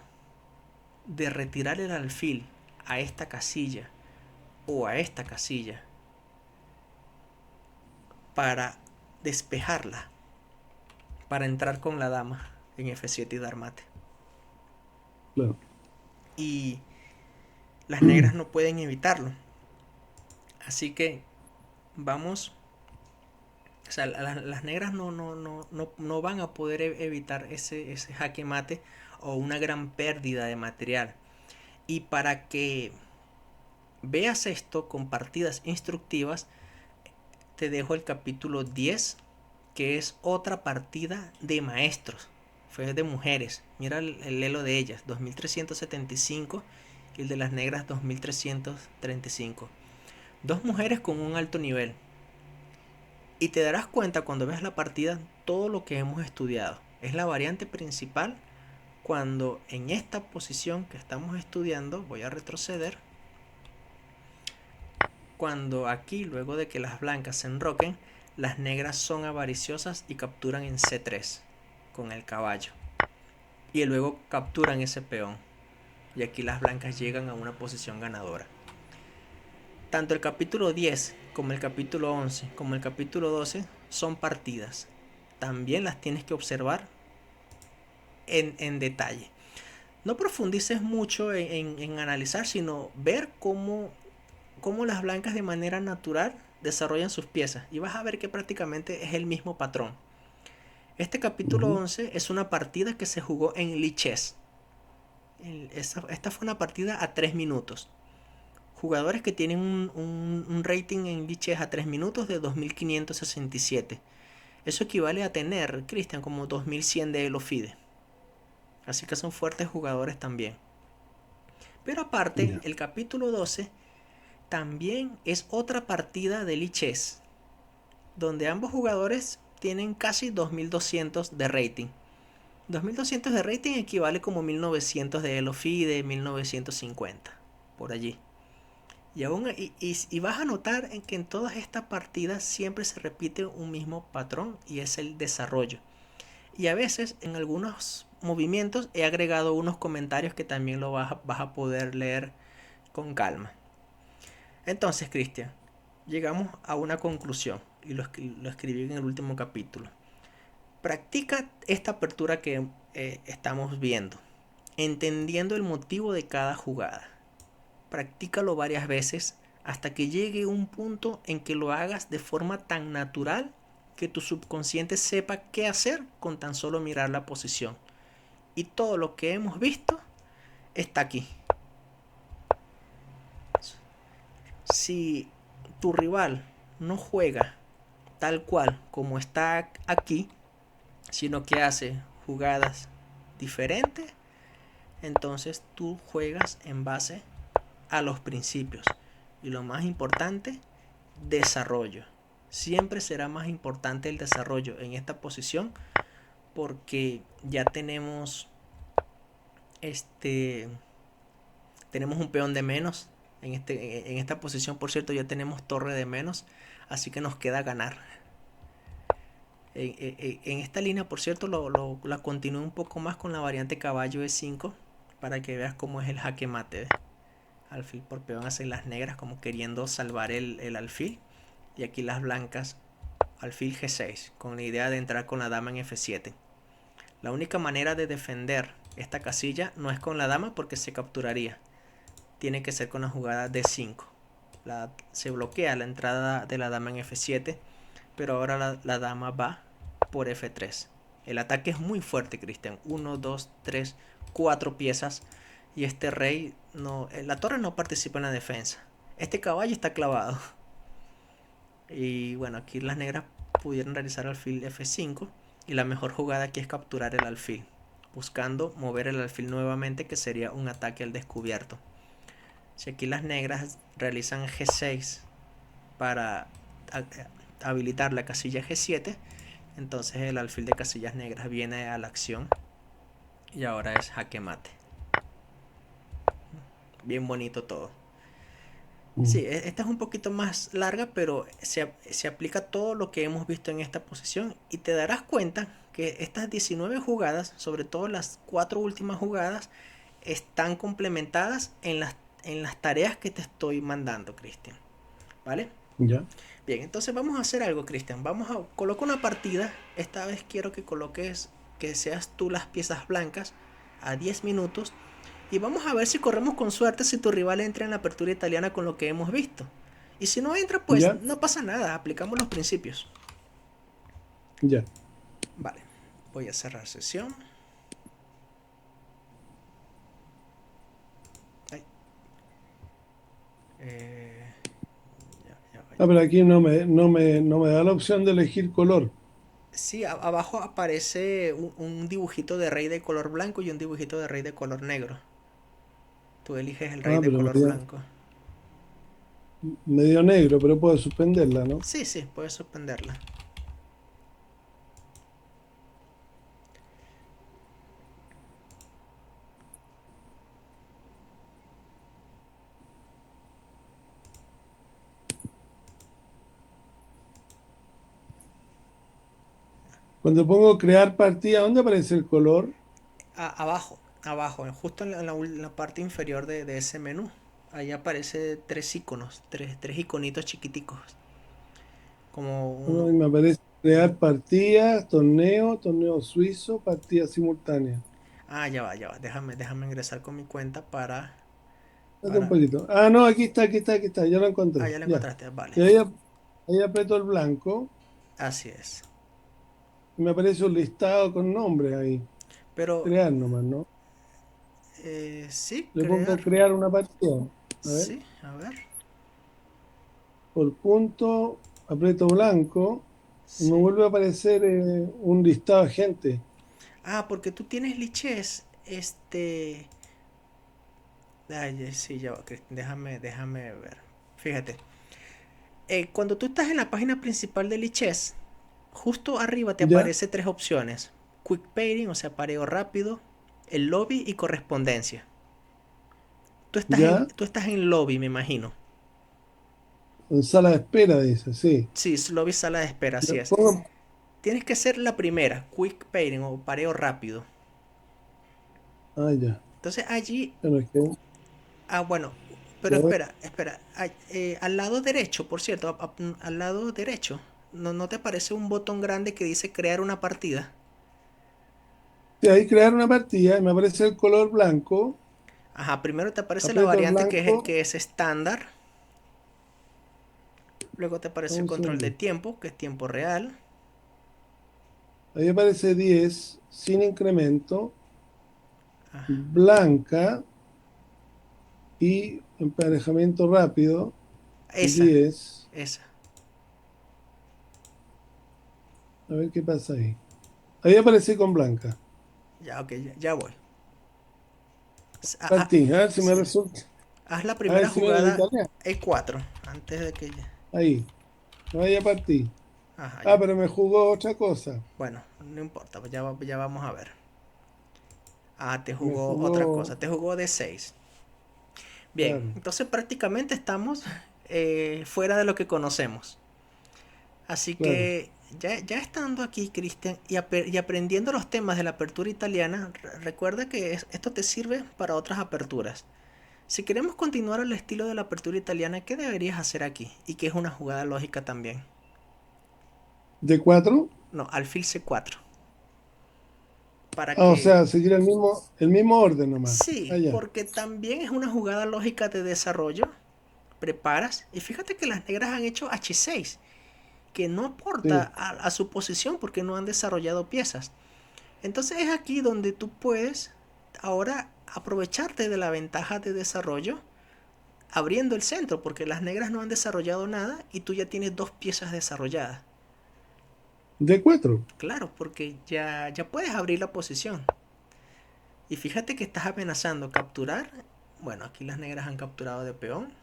de retirar el alfil a esta casilla o a esta casilla para despejarla, para entrar con la dama en F7 y dar mate. Claro. Y las negras no pueden evitarlo. Así que vamos. O sea, las negras no van a poder evitar ese jaque mate o una gran pérdida de material. Y para que veas esto con partidas instructivas, te dejo el capítulo 10, que es otra partida de maestros. Fue de mujeres. Mira el elo de ellas, 2375, y el de las negras 2335. Dos mujeres con un alto nivel. Y te darás cuenta cuando veas la partida todo lo que hemos estudiado. Es la variante principal cuando en esta posición que estamos estudiando, voy a retroceder, cuando aquí, luego de que las blancas se enroquen, las negras son avariciosas y capturan en C3 con el caballo. Y luego capturan ese peón. Y aquí las blancas llegan a una posición ganadora. Tanto el capítulo 10 como el capítulo 11 como el capítulo 12 son partidas. También las tienes que observar en detalle. No profundices mucho en analizar, sino ver cómo las blancas de manera natural desarrollan sus piezas. Y vas a ver que prácticamente es el mismo patrón. Este capítulo Ujú. 11 es una partida que se jugó en Lichess. Esta fue una partida a 3 minutos. Jugadores que tienen un rating en Lichess a 3 minutos de 2567. Eso equivale a tener, Cristian, como 2100 de Elofide. Así que son fuertes jugadores también. Pero aparte, Ya. el capítulo 12 también es otra partida de Lichess, donde ambos jugadores tienen casi 2200 de rating. 2200 de rating equivale como 1900 de Elofide, 1950, por allí. Y vas a notar en que en todas estas partidas siempre se repite un mismo patrón y es el desarrollo. Y a veces en algunos movimientos he agregado unos comentarios que también lo vas a poder leer con calma. Entonces, Cristian, llegamos a una conclusión y lo escribí en el último capítulo. Practica esta apertura que estamos viendo, entendiendo el motivo de cada jugada. Practícalo varias veces hasta que llegue un punto en que lo hagas de forma tan natural que tu subconsciente sepa qué hacer con tan solo mirar la posición. Y todo lo que hemos visto está aquí. Si tu rival no juega tal cual como está aquí, sino que hace jugadas diferentes, entonces tú juegas en base a los principios. Y lo más importante, desarrollo. Siempre será más importante el desarrollo en esta posición porque ya este tenemos un peón de menos en esta posición, por cierto, ya tenemos torre de menos, así que nos queda ganar. En esta línea, por cierto, la continúo un poco más con la variante caballo E5 para que veas cómo es el jaque mate. ¿Ves? Alfil por peón hacen las negras como queriendo salvar el alfil. Y aquí las blancas, alfil G6, con la idea de entrar con la dama en F7. La única manera de defender esta casilla no es con la dama porque se capturaría. Tiene que ser con la jugada D5. Se bloquea la entrada de la dama en F7, pero ahora la dama va por F3. El ataque es muy fuerte, Cristian. 1, 2, 3, 4 piezas. Y este rey no. La torre no participa en la defensa. Este caballo está clavado. Y bueno, aquí las negras pudieron realizar alfil F5. Y la mejor jugada aquí es capturar el alfil, buscando mover el alfil nuevamente, que sería un ataque al descubierto. Si aquí las negras realizan G6 para habilitar la casilla G7, entonces el alfil de casillas negras viene a la acción y ahora es jaque mate. Bien bonito todo. Mm. Sí, esta es un poquito más larga, pero se aplica todo lo que hemos visto en esta posición y te darás cuenta que estas 19 jugadas, sobre todo las 4 últimas jugadas, están complementadas en las tareas que te estoy mandando, Cristian. ¿Vale? Ya. Bien, entonces vamos a hacer algo, Cristian. Vamos a colocar una partida. Esta vez quiero que coloques, que seas tú las piezas blancas a 10 minutos. Y vamos a ver si corremos con suerte si tu rival entra en la apertura italiana con lo que hemos visto. Y si no entra, pues Ya. no pasa nada. Aplicamos los principios. Ya. Vale. Voy a cerrar sesión. Ay, eh, Ah, pero aquí no me da la opción de elegir color. Sí, abajo aparece un dibujito de rey de color blanco y un dibujito de rey de color negro. Tú eliges el rey Ah, de pero color blanco. medio negro, pero puedo suspenderla, ¿no? Sí, sí, puedes suspenderla. Cuando pongo crear partida, ¿dónde aparece el color? Abajo, abajo, justo en la parte inferior de ese menú. Ahí aparece tres iconos, tres iconitos chiquiticos. Como uno. Ay, me aparece crear partida, torneo, torneo suizo, partida simultánea. Ah, ya va, ya va. Déjame ingresar con mi cuenta Espérate un para. poquito. Ah, no, aquí está, aquí está, aquí está. Ya lo Ah, encontré. ya la Ya. encontraste, vale. Y ahí aprieto el blanco Así es. y me aparece un listado con nombres ahí. Pero, Crear nomás, ¿no? sí, Le pongo crear. crear una partida. A ver. Sí, a ver. Por punto, aprieto blanco y me Sí. vuelve a aparecer un listado de gente. Ah, porque tú tienes lichess. Ay, sí, ya va. Déjame ver. Fíjate. Cuando tú estás en la página principal de lichess, justo arriba te ¿Ya? aparece tres opciones. Quick pairing, o sea, pareo rápido, el lobby y correspondencia. ¿Ya? Tú estás en lobby, me imagino. En sala de espera, dice, sí. Sí, es lobby sala de espera, Le así es. pongo- Tienes que ser la primera, quick pairing o pareo rápido. Ah, ya. Entonces allí, Bueno, es que, bueno, pero ya ve- espera. Al lado derecho, por cierto, al lado derecho, ¿no te aparece un botón grande que dice crear una partida? sí, ahí crear una partida y me aparece el color blanco. Ajá, primero te aparece la Aprieto el variante blanco. que es estándar. Luego te aparece el Un control de segundo. tiempo, que es tiempo real. Ahí aparece 10 sin incremento, Ah, blanca y emparejamiento rápido, esa, 10. esa. A ver qué pasa ahí. Ahí aparece con blanca. Ya, ok, ya voy. Partí, a ver si me resulta. Haz la A ver primera si me en jugada italiano. E4 antes de que... Ahí. Ahí ya partí. Ajá, Ah, pero me jugó otra cosa. bueno, no importa, pues ya vamos a ver. Ah, te Me jugó otra jugó, cosa, te jugó D6. Bien, claro. entonces prácticamente estamos fuera de lo que conocemos. Así Claro. que ya estando aquí, Cristian, y aprendiendo los temas de la apertura italiana, recuerda que esto te sirve para otras aperturas. Si queremos continuar al estilo de la apertura italiana, ¿qué deberías hacer aquí? Y que es una jugada lógica también. D4. No, alfil C4. Para Ah, o que... sea, seguir el mismo orden nomás. Sí, Allá. porque también es una jugada lógica de desarrollo. Preparas. Y fíjate que las negras han hecho H6. Que no aporta Sí. a su posición porque no han desarrollado piezas. Entonces es aquí donde tú puedes ahora aprovecharte de la ventaja de desarrollo abriendo el centro porque las negras no han desarrollado nada y tú ya tienes dos piezas desarrolladas. D4. Claro, porque ya puedes abrir la posición. Y fíjate que estás amenazando capturar. Bueno, aquí las negras han capturado de peón.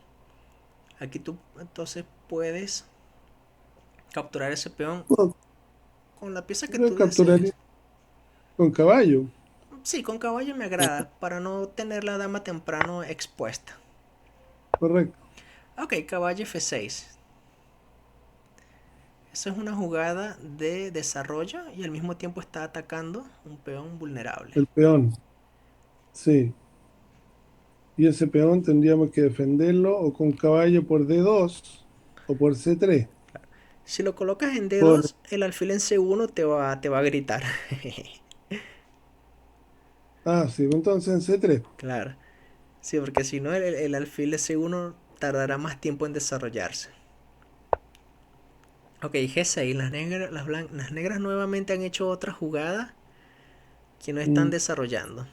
Aquí tú entonces puedes capturar ese peón Bueno, con la pieza que creo tú que capturaría desees. con caballo. Sí, con caballo me agrada para no tener la dama temprano expuesta. Correcto. Ok, caballo F6. Esa es una jugada de desarrollo y al mismo tiempo está atacando un peón vulnerable. El peón. Sí. Y ese peón tendríamos que defenderlo o con caballo por D2 o por C3. Si lo colocas en Por, D2, el alfil en C1 te va a gritar. sí, entonces en C3. Claro. Sí, porque si no, el alfil de C1 tardará más tiempo en desarrollarse. Ok, G6. Las negras nuevamente han hecho otra jugada que no están Mm, desarrollando.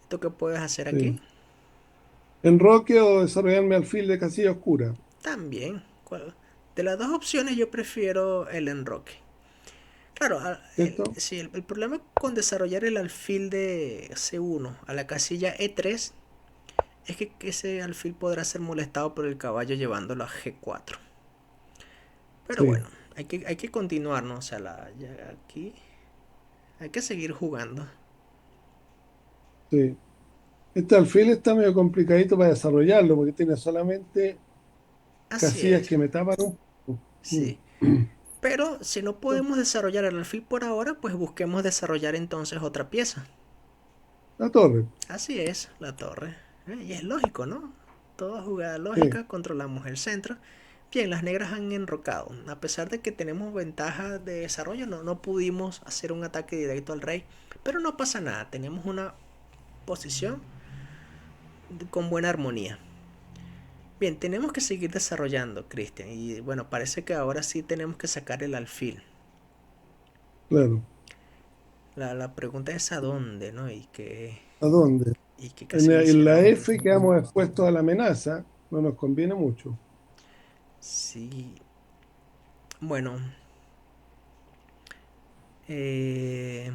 ¿Esto qué puedes hacer aquí? sí. Enroque o desarrollarme alfil de casilla oscura. También. De las dos opciones yo prefiero el enroque. Claro, ¿Cierto? sí, el problema con desarrollar el alfil de C1 a la casilla E3 es que ese alfil podrá ser molestado por el caballo llevándolo a G4. Pero Sí, bueno, hay que continuar, ¿no? O sea, ya aquí hay que seguir jugando. sí. Este alfil está medio complicadito para desarrollarlo porque tiene solamente Así casillas es, que me tapan un poco. sí. Pero si no podemos desarrollar el alfil por ahora, pues busquemos desarrollar entonces otra pieza. La torre, Así es, la torre. Y es lógico, ¿no? Toda jugada sí. lógica, controlamos el centro. Bien, las negras han enrocado. A pesar de que tenemos ventaja de desarrollo, no pudimos hacer un ataque directo al rey. Pero no pasa nada, tenemos una posición con buena armonía. Bien, tenemos que seguir desarrollando, Cristian. Y bueno, parece que ahora sí tenemos que sacar el alfil. Claro. La pregunta es a dónde, ¿no? ¿A dónde? Y qué En casilla en hiciera la dónde. F quedamos expuestos a la amenaza, no nos conviene mucho. Sí. Bueno, eh,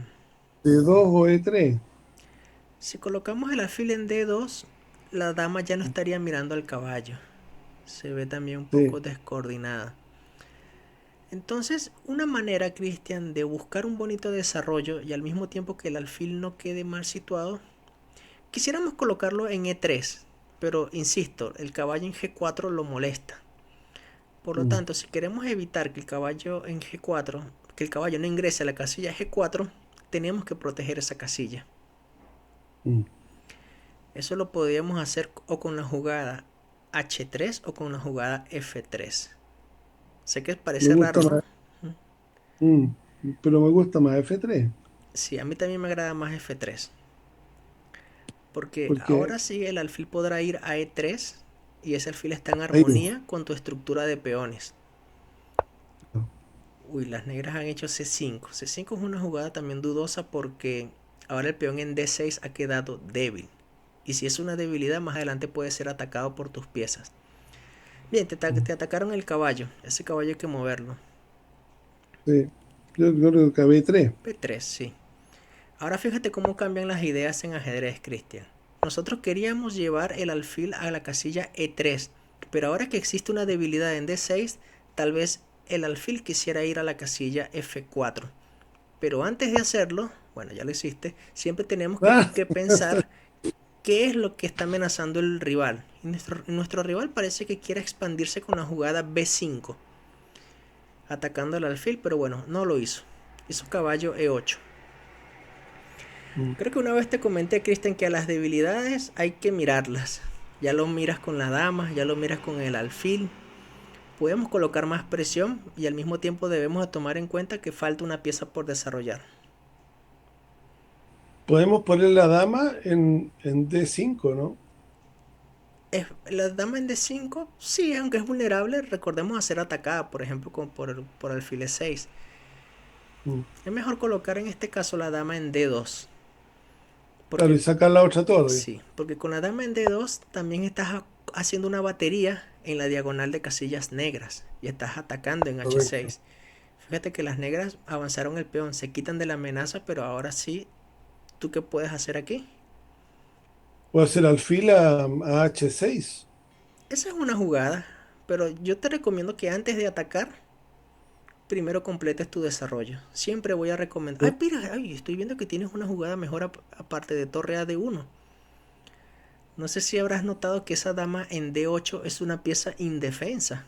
D2 o E3. si colocamos el alfil en D2, la dama ya no estaría mirando al caballo. Se ve también un poco Sí. descoordinada. Entonces, una manera, Cristian, de buscar un bonito desarrollo y al mismo tiempo que el alfil no quede mal situado, quisiéramos colocarlo en E3, pero insisto, el caballo en G4 lo molesta. Por lo Mm, tanto, si queremos evitar que el caballo en G4, que el caballo no ingrese a la casilla G4, tenemos que proteger esa casilla. mm. Eso lo podríamos hacer o con la jugada H3 o con la jugada F3. Sé que Me parece raro, gusta ¿no? más, mm, pero me gusta más F3, Sí, a mí también me agrada más F3. Porque porque ahora sí el alfil podrá ir a E3 y ese alfil está en ahí, armonía con tu estructura de peones. Uy, las negras han hecho C5. C5 es una jugada también dudosa porque ahora el peón en D6 ha quedado débil. Y si es una debilidad, más adelante puede ser atacado por tus piezas. Bien, te atacaron el caballo. Ese caballo hay que moverlo. sí, yo creo que B3. B3, sí. Ahora fíjate cómo cambian las ideas en ajedrez, Cristian. Nosotros queríamos llevar el alfil a la casilla E3, pero ahora que existe una debilidad en D6, tal vez el alfil quisiera ir a la casilla F4. Pero antes de hacerlo, bueno, ya lo hiciste, siempre tenemos Ah, que pensar qué es lo que está amenazando el rival. Y nuestro rival parece que quiere expandirse con la jugada B5, atacando al alfil, pero bueno, no lo hizo. Hizo caballo E8. mm, Creo que una vez te comenté, Cristian, que a las debilidades hay que mirarlas. Ya lo miras con la dama, ya lo miras con el alfil. Podemos colocar más presión y al mismo tiempo debemos de tomar en cuenta que falta una pieza por desarrollar. podemos poner la dama en D5, ¿no? La dama en D5, sí, aunque es vulnerable, recordemos a ser atacada, por ejemplo, por alfil E6. Mm. Es mejor colocar en este caso la dama en D2. Claro, Porque, y sacar la otra torre. sí, porque con la dama en D2 también estás haciendo una batería en la diagonal de casillas negras y estás atacando en Correcto. H6. Fíjate que las negras avanzaron el peón, se quitan de la amenaza, pero ahora sí, ¿tú qué puedes hacer aquí? Puedo hacer alfil a H6. Esa es una jugada, pero yo te recomiendo que antes de atacar, primero completes tu desarrollo. Siempre voy a recomendar... ¿No? Ay, mira, ay, estoy viendo que tienes una jugada mejor aparte de torre A D1. No sé si habrás notado que esa dama en D8 es una pieza indefensa.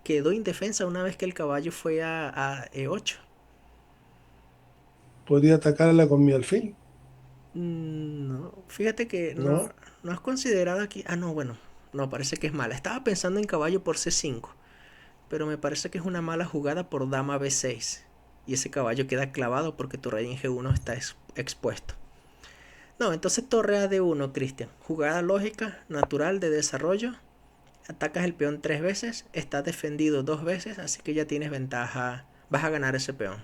Quedó indefensa una vez que el caballo fue a E8. Podría atacarla con mi alfil, No, fíjate que ¿no? no has considerado aquí... Ah, no, bueno, no, parece que es mala. Estaba pensando en caballo por C5, pero me parece que es una mala jugada por dama B6. Y ese caballo queda clavado porque tu rey en G1 está expuesto. No, entonces torre a D1, Cristian. Jugada lógica, natural de desarrollo. Atacas el peón 3 veces, está defendido 2 veces, así que ya tienes ventaja. Vas a ganar ese peón.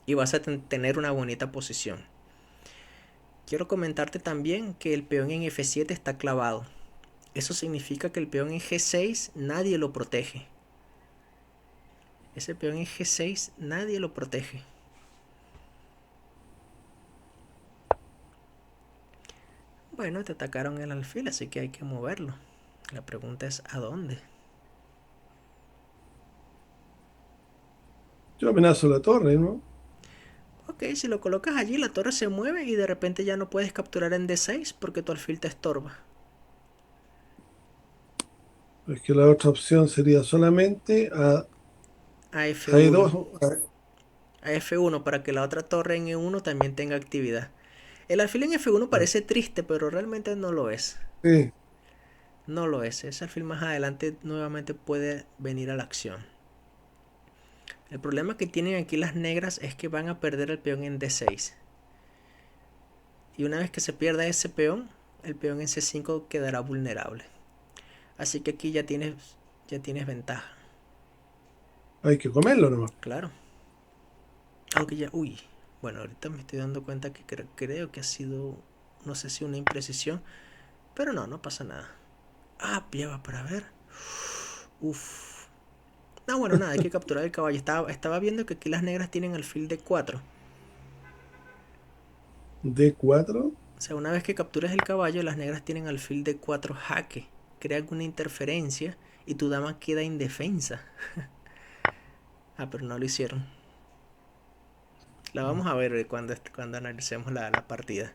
Y vas a tener una bonita posición. Quiero comentarte también que el peón en F7 está clavado. Eso significa que el peón en G6 nadie lo protege. Ese peón en G6 nadie lo protege. Bueno, te atacaron el alfil, así que hay que moverlo. La pregunta es ¿a dónde? Yo amenazo la torre, ¿no? Ok, si lo colocas allí, la torre se mueve y de repente ya no puedes capturar en D6 porque tu alfil te estorba. Es que la otra opción sería solamente A a F1. E2. A F1 para que la otra torre en E1 también tenga actividad. El alfil en F1 parece triste, pero realmente no lo es. Sí, No lo es. Ese alfil más adelante nuevamente puede venir a la acción. El problema que tienen aquí las negras es que van a perder el peón en D6. Y una vez que se pierda ese peón, el peón en C5 quedará vulnerable. Así que aquí ya tienes ventaja. hay que comerlo nomás. Claro. Aunque ya... Uy. Bueno, ahorita me estoy dando cuenta que creo que ha sido... No sé si una imprecisión. Pero no, no pasa nada. Ah, ya va para ver. Uf. No, bueno, nada, hay que capturar el caballo. Estaba viendo que aquí las negras tienen alfil de 4. D4. O sea, una vez que capturas el caballo, las negras tienen alfil de 4 jaque. Crea alguna interferencia y tu dama queda indefensa. Ah, pero no lo hicieron. La vamos a ver cuando analicemos la partida.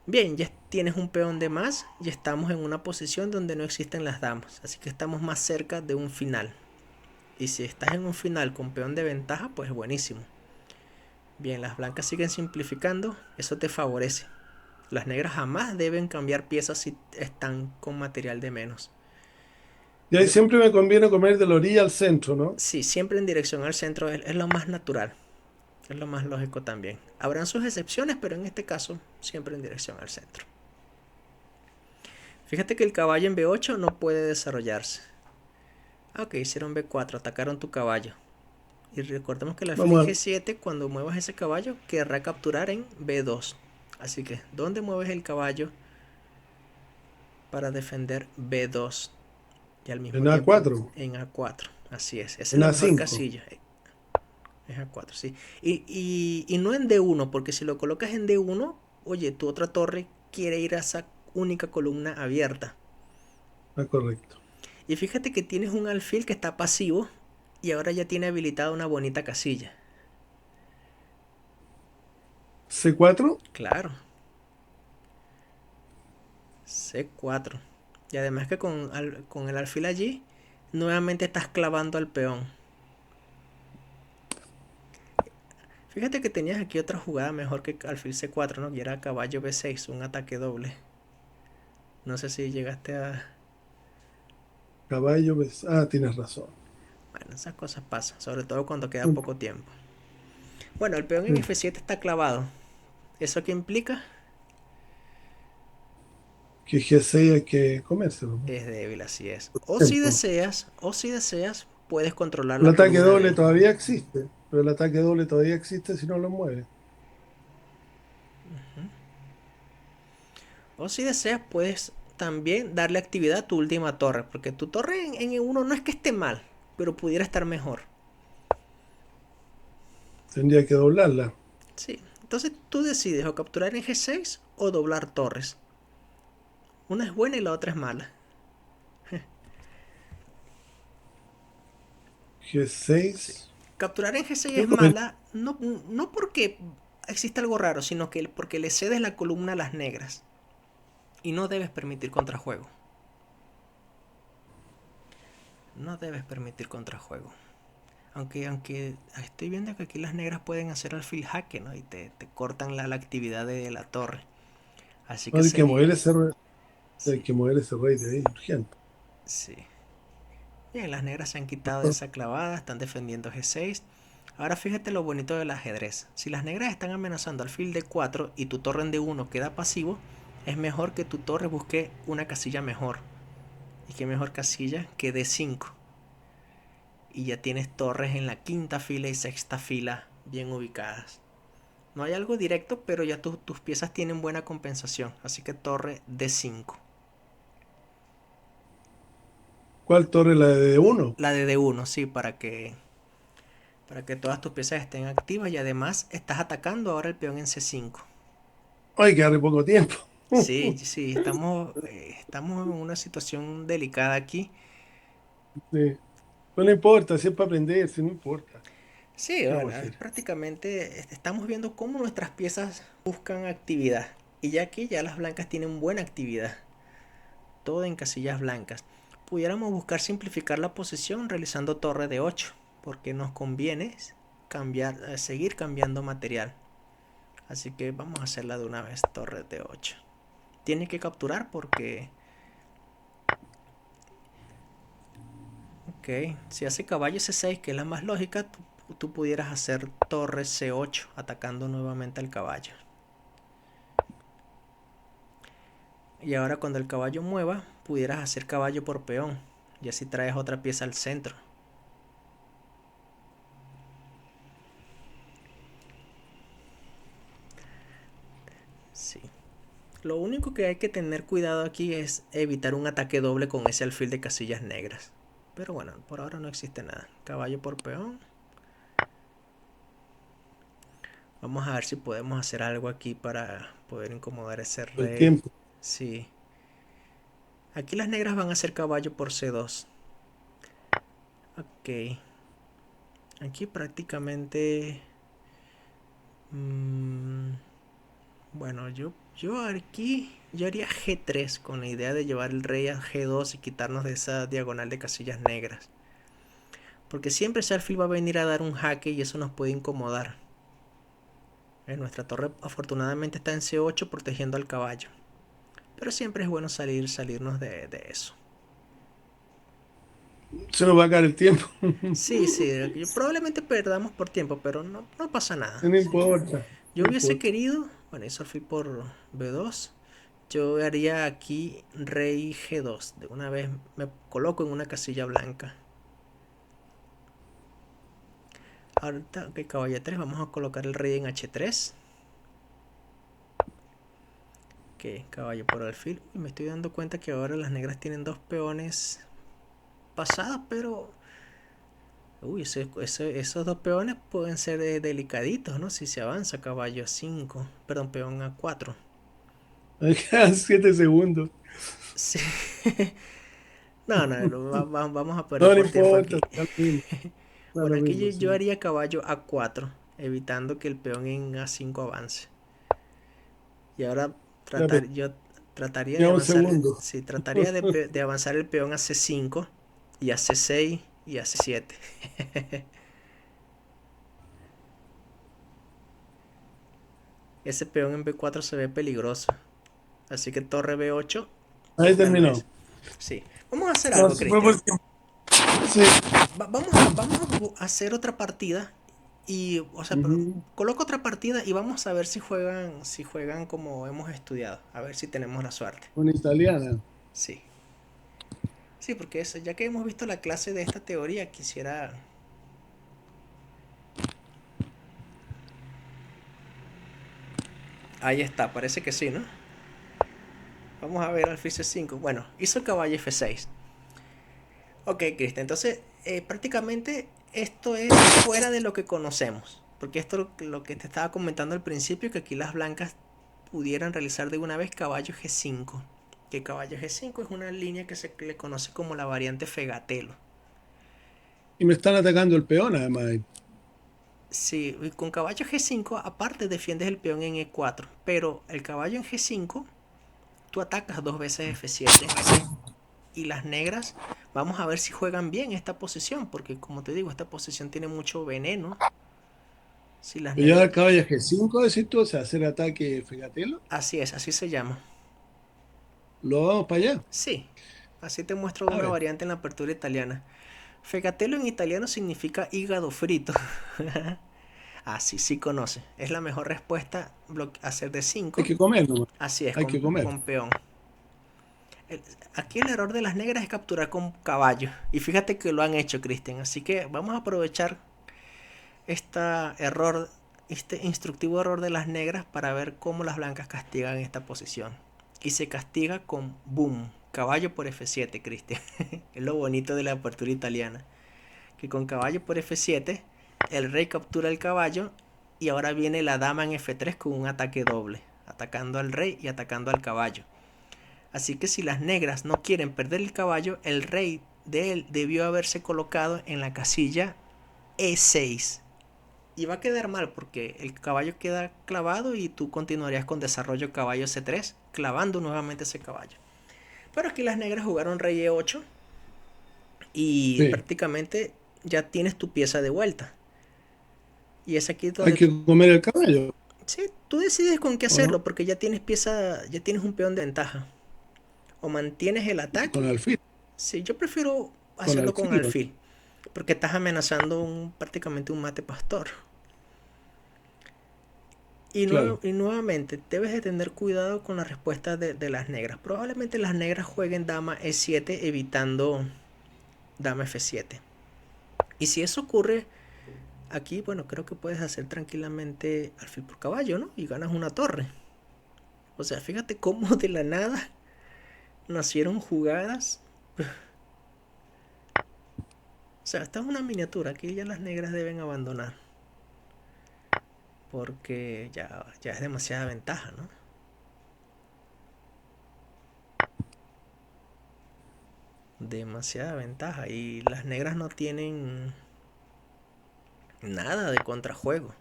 Bien, ya tienes un peón de más y estamos en una posición donde no existen las damas. Así que estamos más cerca de un final. Y si estás en un final con peón de ventaja, pues buenísimo. Bien, las blancas siguen simplificando, eso te favorece. Las negras jamás deben cambiar piezas si están con material de menos. Y ahí Yo, siempre me conviene comer de la orilla al centro, ¿no? sí, siempre en dirección al centro es lo más natural, es lo más lógico también. Habrán sus excepciones, pero en este caso siempre en dirección al centro. Fíjate que el caballo en B8 no puede desarrollarse. Ah, ok, hicieron B4, atacaron tu caballo. Y recordemos que el alfil en Vamos G7, cuando muevas ese caballo, querrá capturar en B2. Así que, ¿dónde mueves el caballo para defender B2? Y al mismo en tiempo A4, en A4. Así es, esa es en la mejor A5. casilla. Es A4, sí. Y no en D1, porque si lo colocas en D1, oye, tu otra torre quiere ir a esa única columna abierta. Ah, correcto. Y fíjate que tienes un alfil que está pasivo y ahora ya tiene habilitada una bonita casilla. C4. Claro, C4. Y además que con el alfil allí, nuevamente estás clavando al peón. Fíjate que tenías aquí otra jugada mejor que alfil C4, ¿no? Y era caballo B6, un ataque doble. No sé si llegaste a... Caballo. Ah, tienes razón. Bueno, esas cosas pasan, sobre todo cuando queda Mm, poco tiempo. Bueno, el peón en sí. F7 está clavado. ¿Eso qué implica? Que G6 hay que comérselo, ¿no? Es débil, así es. Tiempo. O si deseas, puedes controlar El la ataque columna de doble él. todavía existe, pero el ataque doble todavía existe si no lo mueve. O si deseas, puedes también darle actividad a tu última torre, porque tu torre en E1 no es que esté mal, pero pudiera estar mejor. Tendría que doblarla. Sí, entonces tú decides o capturar en G6 o doblar torres. Una es buena y la otra es mala. Sí. G6. Capturar en G6 Yo es lo ven- mala, no porque existe algo raro, sino que porque le cedes la columna a las negras. Y no debes permitir contrajuego. No debes permitir contrajuego. Aunque estoy viendo que aquí las negras pueden hacer alfil jaque, ¿no? Y te cortan la actividad de la torre. Así que Hay que mover sería... ese, hay Sí, que mover ese rey de ahí, urgente. sí. Bien, las negras se han quitado de esa clavada, están defendiendo G6. Ahora fíjate lo bonito del ajedrez. Si las negras están amenazando alfil de 4 y tu torre en D1 queda pasivo, es mejor que tu torre busque una casilla mejor. ¿Y qué mejor casilla que D5? Y ya tienes torres en la quinta fila y sexta fila bien ubicadas. No hay algo directo, pero ya tus piezas tienen buena compensación. Así que torre D5. ¿Cuál torre? La de D1. La de D1, sí, para que todas tus piezas estén activas y además estás atacando ahora el peón en C5. Ay, que darle poco tiempo. Sí, sí, estamos en una situación delicada aquí. Sí. Pero no importa, si es para aprender, si no importa. Sí, ¿Qué bueno, vamos a es hacer? prácticamente estamos viendo cómo nuestras piezas buscan actividad. Y ya que ya las blancas tienen buena actividad, todo en casillas blancas, pudiéramos buscar simplificar la posición realizando torre de 8 porque nos conviene cambiar, seguir cambiando material. Así que vamos a hacerla de una vez, torre de 8. Tiene que capturar porque, ok, si hace caballo C6, que es la más lógica, tú pudieras hacer torre C8 atacando nuevamente al caballo. Y ahora cuando el caballo mueva, pudieras hacer caballo por peón. Y así traes otra pieza al centro. Sí. Lo único que hay que tener cuidado aquí es evitar un ataque doble con ese alfil de casillas negras. Pero bueno, por ahora no existe nada. Caballo por peón. Vamos a ver si podemos hacer algo aquí para poder incomodar ese El rey. tiempo. Sí. Aquí las negras van a hacer caballo por C2. Ok. Aquí prácticamente... mmm, bueno, yo haría G3 con la idea de llevar el rey a G2 y quitarnos de esa diagonal de casillas negras. Porque siempre ese alfil va a venir a dar un jaque y eso nos puede incomodar. Nuestra torre afortunadamente está en C8 protegiendo al caballo. Pero siempre es bueno salirnos de eso. Se nos va a caer el tiempo. Sí, sí, probablemente perdamos por tiempo, pero no pasa nada. No importa, Yo no hubiese importa. querido, bueno, eso fui por B2. Yo haría aquí rey G2. De una vez me coloco en una casilla blanca. Ahorita, ok, caballo 3, vamos a colocar el rey en H3. Ok, caballo por alfil. Y me estoy dando cuenta que ahora las negras tienen dos peones pasados, pero... Uy, esos dos peones pueden ser delicaditos, ¿no? Si se avanza caballo a 5, perdón, peón a 4. Me quedan 7 segundos. Sí. No, no, vamos a perder No, no por tiempo importa, aquí. da lo mismo. Da Bueno, lo aquí mismo, yo sí. haría caballo a 4, evitando que el peón en A5 avance. Y ahora Ya, pero yo trataría de queda un avanzar, segundo. sí, trataría de avanzar el peón a C5 y a C6 y a C7. Ese peón en B4 se ve peligroso. Así que torre B8 Ahí tal vez. terminó. Sí. Vamos a hacer No, algo, se fue Cristian. por tiempo. Sí. Vamos a hacer otra partida y, o sea, pero Ujú. coloco otra partida y vamos a ver si juegan como hemos estudiado, a ver si tenemos la suerte. Una italiana. Sí. Sí, porque eso, ya que hemos visto la clase de esta teoría, quisiera... Ahí está, parece que sí, ¿no? Vamos a ver alfil C5. Bueno, hizo el caballo F6. Ok, Cristian, entonces prácticamente esto es fuera de lo que conocemos. Porque esto lo que te estaba comentando al principio, que aquí las blancas pudieran realizar de una vez caballo G5. Que caballo G5 es una línea que se le conoce como la variante Fegatelo. Y me están atacando el peón, además. Sí, y con caballo G5 aparte defiendes el peón en E4, pero el caballo en G5 tú atacas dos veces F7 y las negras vamos a ver si juegan bien esta posición, porque como te digo, esta posición tiene mucho veneno. Si las Pero ya negras... dar caballo G5, decís tú, o sea, hacer ataque fegatelo. Así es, así se llama. Lo vamos para allá. Sí, así te muestro A una ver. variante en la apertura italiana. Fegatelo en italiano significa hígado frito. Así sí conoce. Es la mejor respuesta hacer de Hay 5. que comer nomás. Así es, Hay que comer. con peón. Aquí el error de las negras es capturar con caballo. Y fíjate que lo han hecho, Cristian. Así que vamos a aprovechar error, este instructivo error de las negras para ver cómo las blancas castigan esta posición. Y se castiga con boom, caballo por F7, Cristian. Es lo bonito de la apertura italiana. Que con caballo por F7, el rey captura el caballo y ahora viene la dama en F3 con un ataque doble. atacando al rey y atacando al caballo. Así que si las negras no quieren perder el caballo, el rey de él debió haberse colocado en la casilla E6. Y va a quedar mal porque el caballo queda clavado y tú continuarías con desarrollo caballo C3, clavando nuevamente ese caballo. Pero aquí las negras jugaron rey E8 y Sí. prácticamente ya tienes tu pieza de vuelta. Y es aquí Hay donde que tú, comer el caballo, sí, tú decides con qué ¿o no? hacerlo porque ya tienes pieza, ya tienes un peón de ventaja. O mantienes el Con ataque. alfil, Sí, yo prefiero con hacerlo con alfil. alfil porque estás amenazando prácticamente un mate pastor. Claro. Y nuevamente, debes de tener cuidado con la respuesta de las negras. Probablemente las negras jueguen dama E7 evitando dama F7. Y si eso ocurre, aquí, bueno, creo que puedes hacer tranquilamente alfil por caballo, ¿no? Y ganas una torre. O sea, fíjate cómo de la nada nacieron jugadas. O sea, esta es una miniatura. Aquí ya las negras deben abandonar. Porque ya es demasiada ventaja, ¿no? Demasiada ventaja. Y las negras no tienen nada de contrajuego.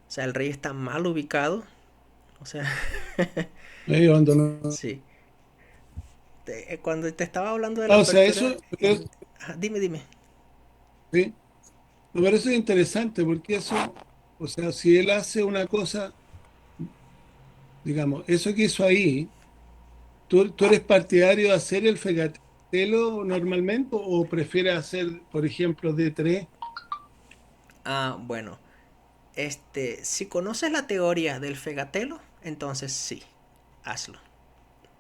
O sea, el rey está mal ubicado. O sea, Ahí abandonó. sí. Cuando te estaba hablando de la Ah, o sea, eso, apertura... Ajá, dime, dime. sí, me parece interesante porque eso, o sea, si él hace una cosa, digamos, eso que hizo ahí, ¿tú eres partidario de hacer el fegatelo normalmente o prefieres hacer, por ejemplo, D3? Bueno. Si conoces la teoría del fegatelo, entonces sí, hazlo.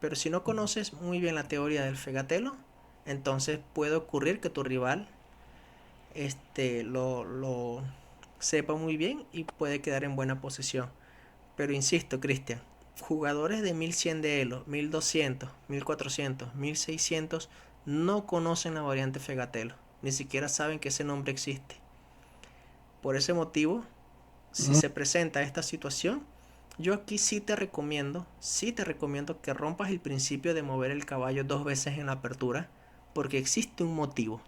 Pero si no conoces muy bien la teoría del fegatelo, entonces puede ocurrir que tu rival lo sepa muy bien y puede quedar en buena posición. Pero insisto, Cristian, jugadores de 1100 de Elo, 1200, 1400, 1600 no conocen la variante fegatelo, ni siquiera saben que ese nombre existe. Por ese motivo, si Ah, se presenta esta situación, yo aquí sí te recomiendo que rompas el principio de mover el caballo dos veces en la apertura, porque existe un motivo.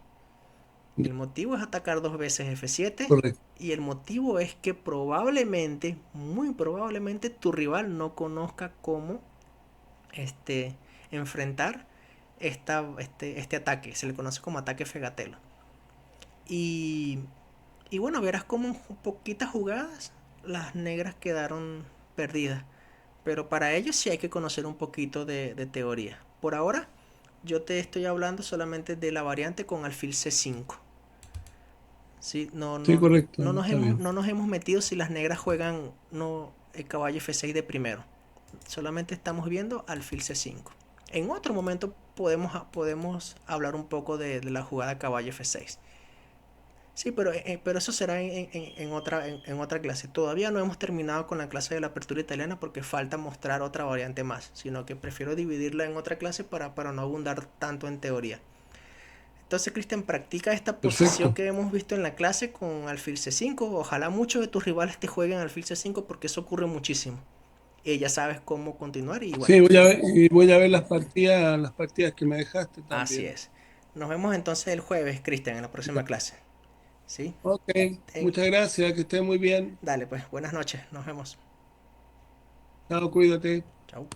El motivo es atacar dos veces F7 correcto. y el motivo es que probablemente, muy probablemente, tu rival no conozca cómo este, enfrentar este ataque. Se le conoce como ataque fegatelo. Y, y bueno, verás como en poquitas jugadas las negras quedaron perdidas. Pero para ello sí hay que conocer un poquito de teoría. Por ahora, yo te estoy hablando solamente de la variante con alfil C5. Sí, Sí, correcto, está bien. no nos hemos metido si las negras juegan no, el caballo F6 de primero. Solamente estamos viendo alfil C5. En otro momento podemos hablar un poco de la jugada caballo F6. Sí, pero eso será en otra clase. Todavía no hemos terminado con la clase de la apertura italiana porque falta mostrar otra variante más, sino que prefiero dividirla en otra clase para no abundar tanto en teoría. Entonces, Cristian, practica esta posición Perfecto. que hemos visto en la clase con alfil C5. Ojalá muchos de tus rivales te jueguen alfil C5 porque eso ocurre muchísimo. Y ya sabes cómo continuar y bueno, Sí, voy a ver, y voy a ver las partidas que me dejaste así también. es. Nos vemos entonces el jueves, Cristian, en la próxima Ya. clase. ¿Sí? Ok, Ten- muchas gracias, que estés muy bien. Dale, pues, buenas noches. Nos vemos. Chao, cuídate. Chao.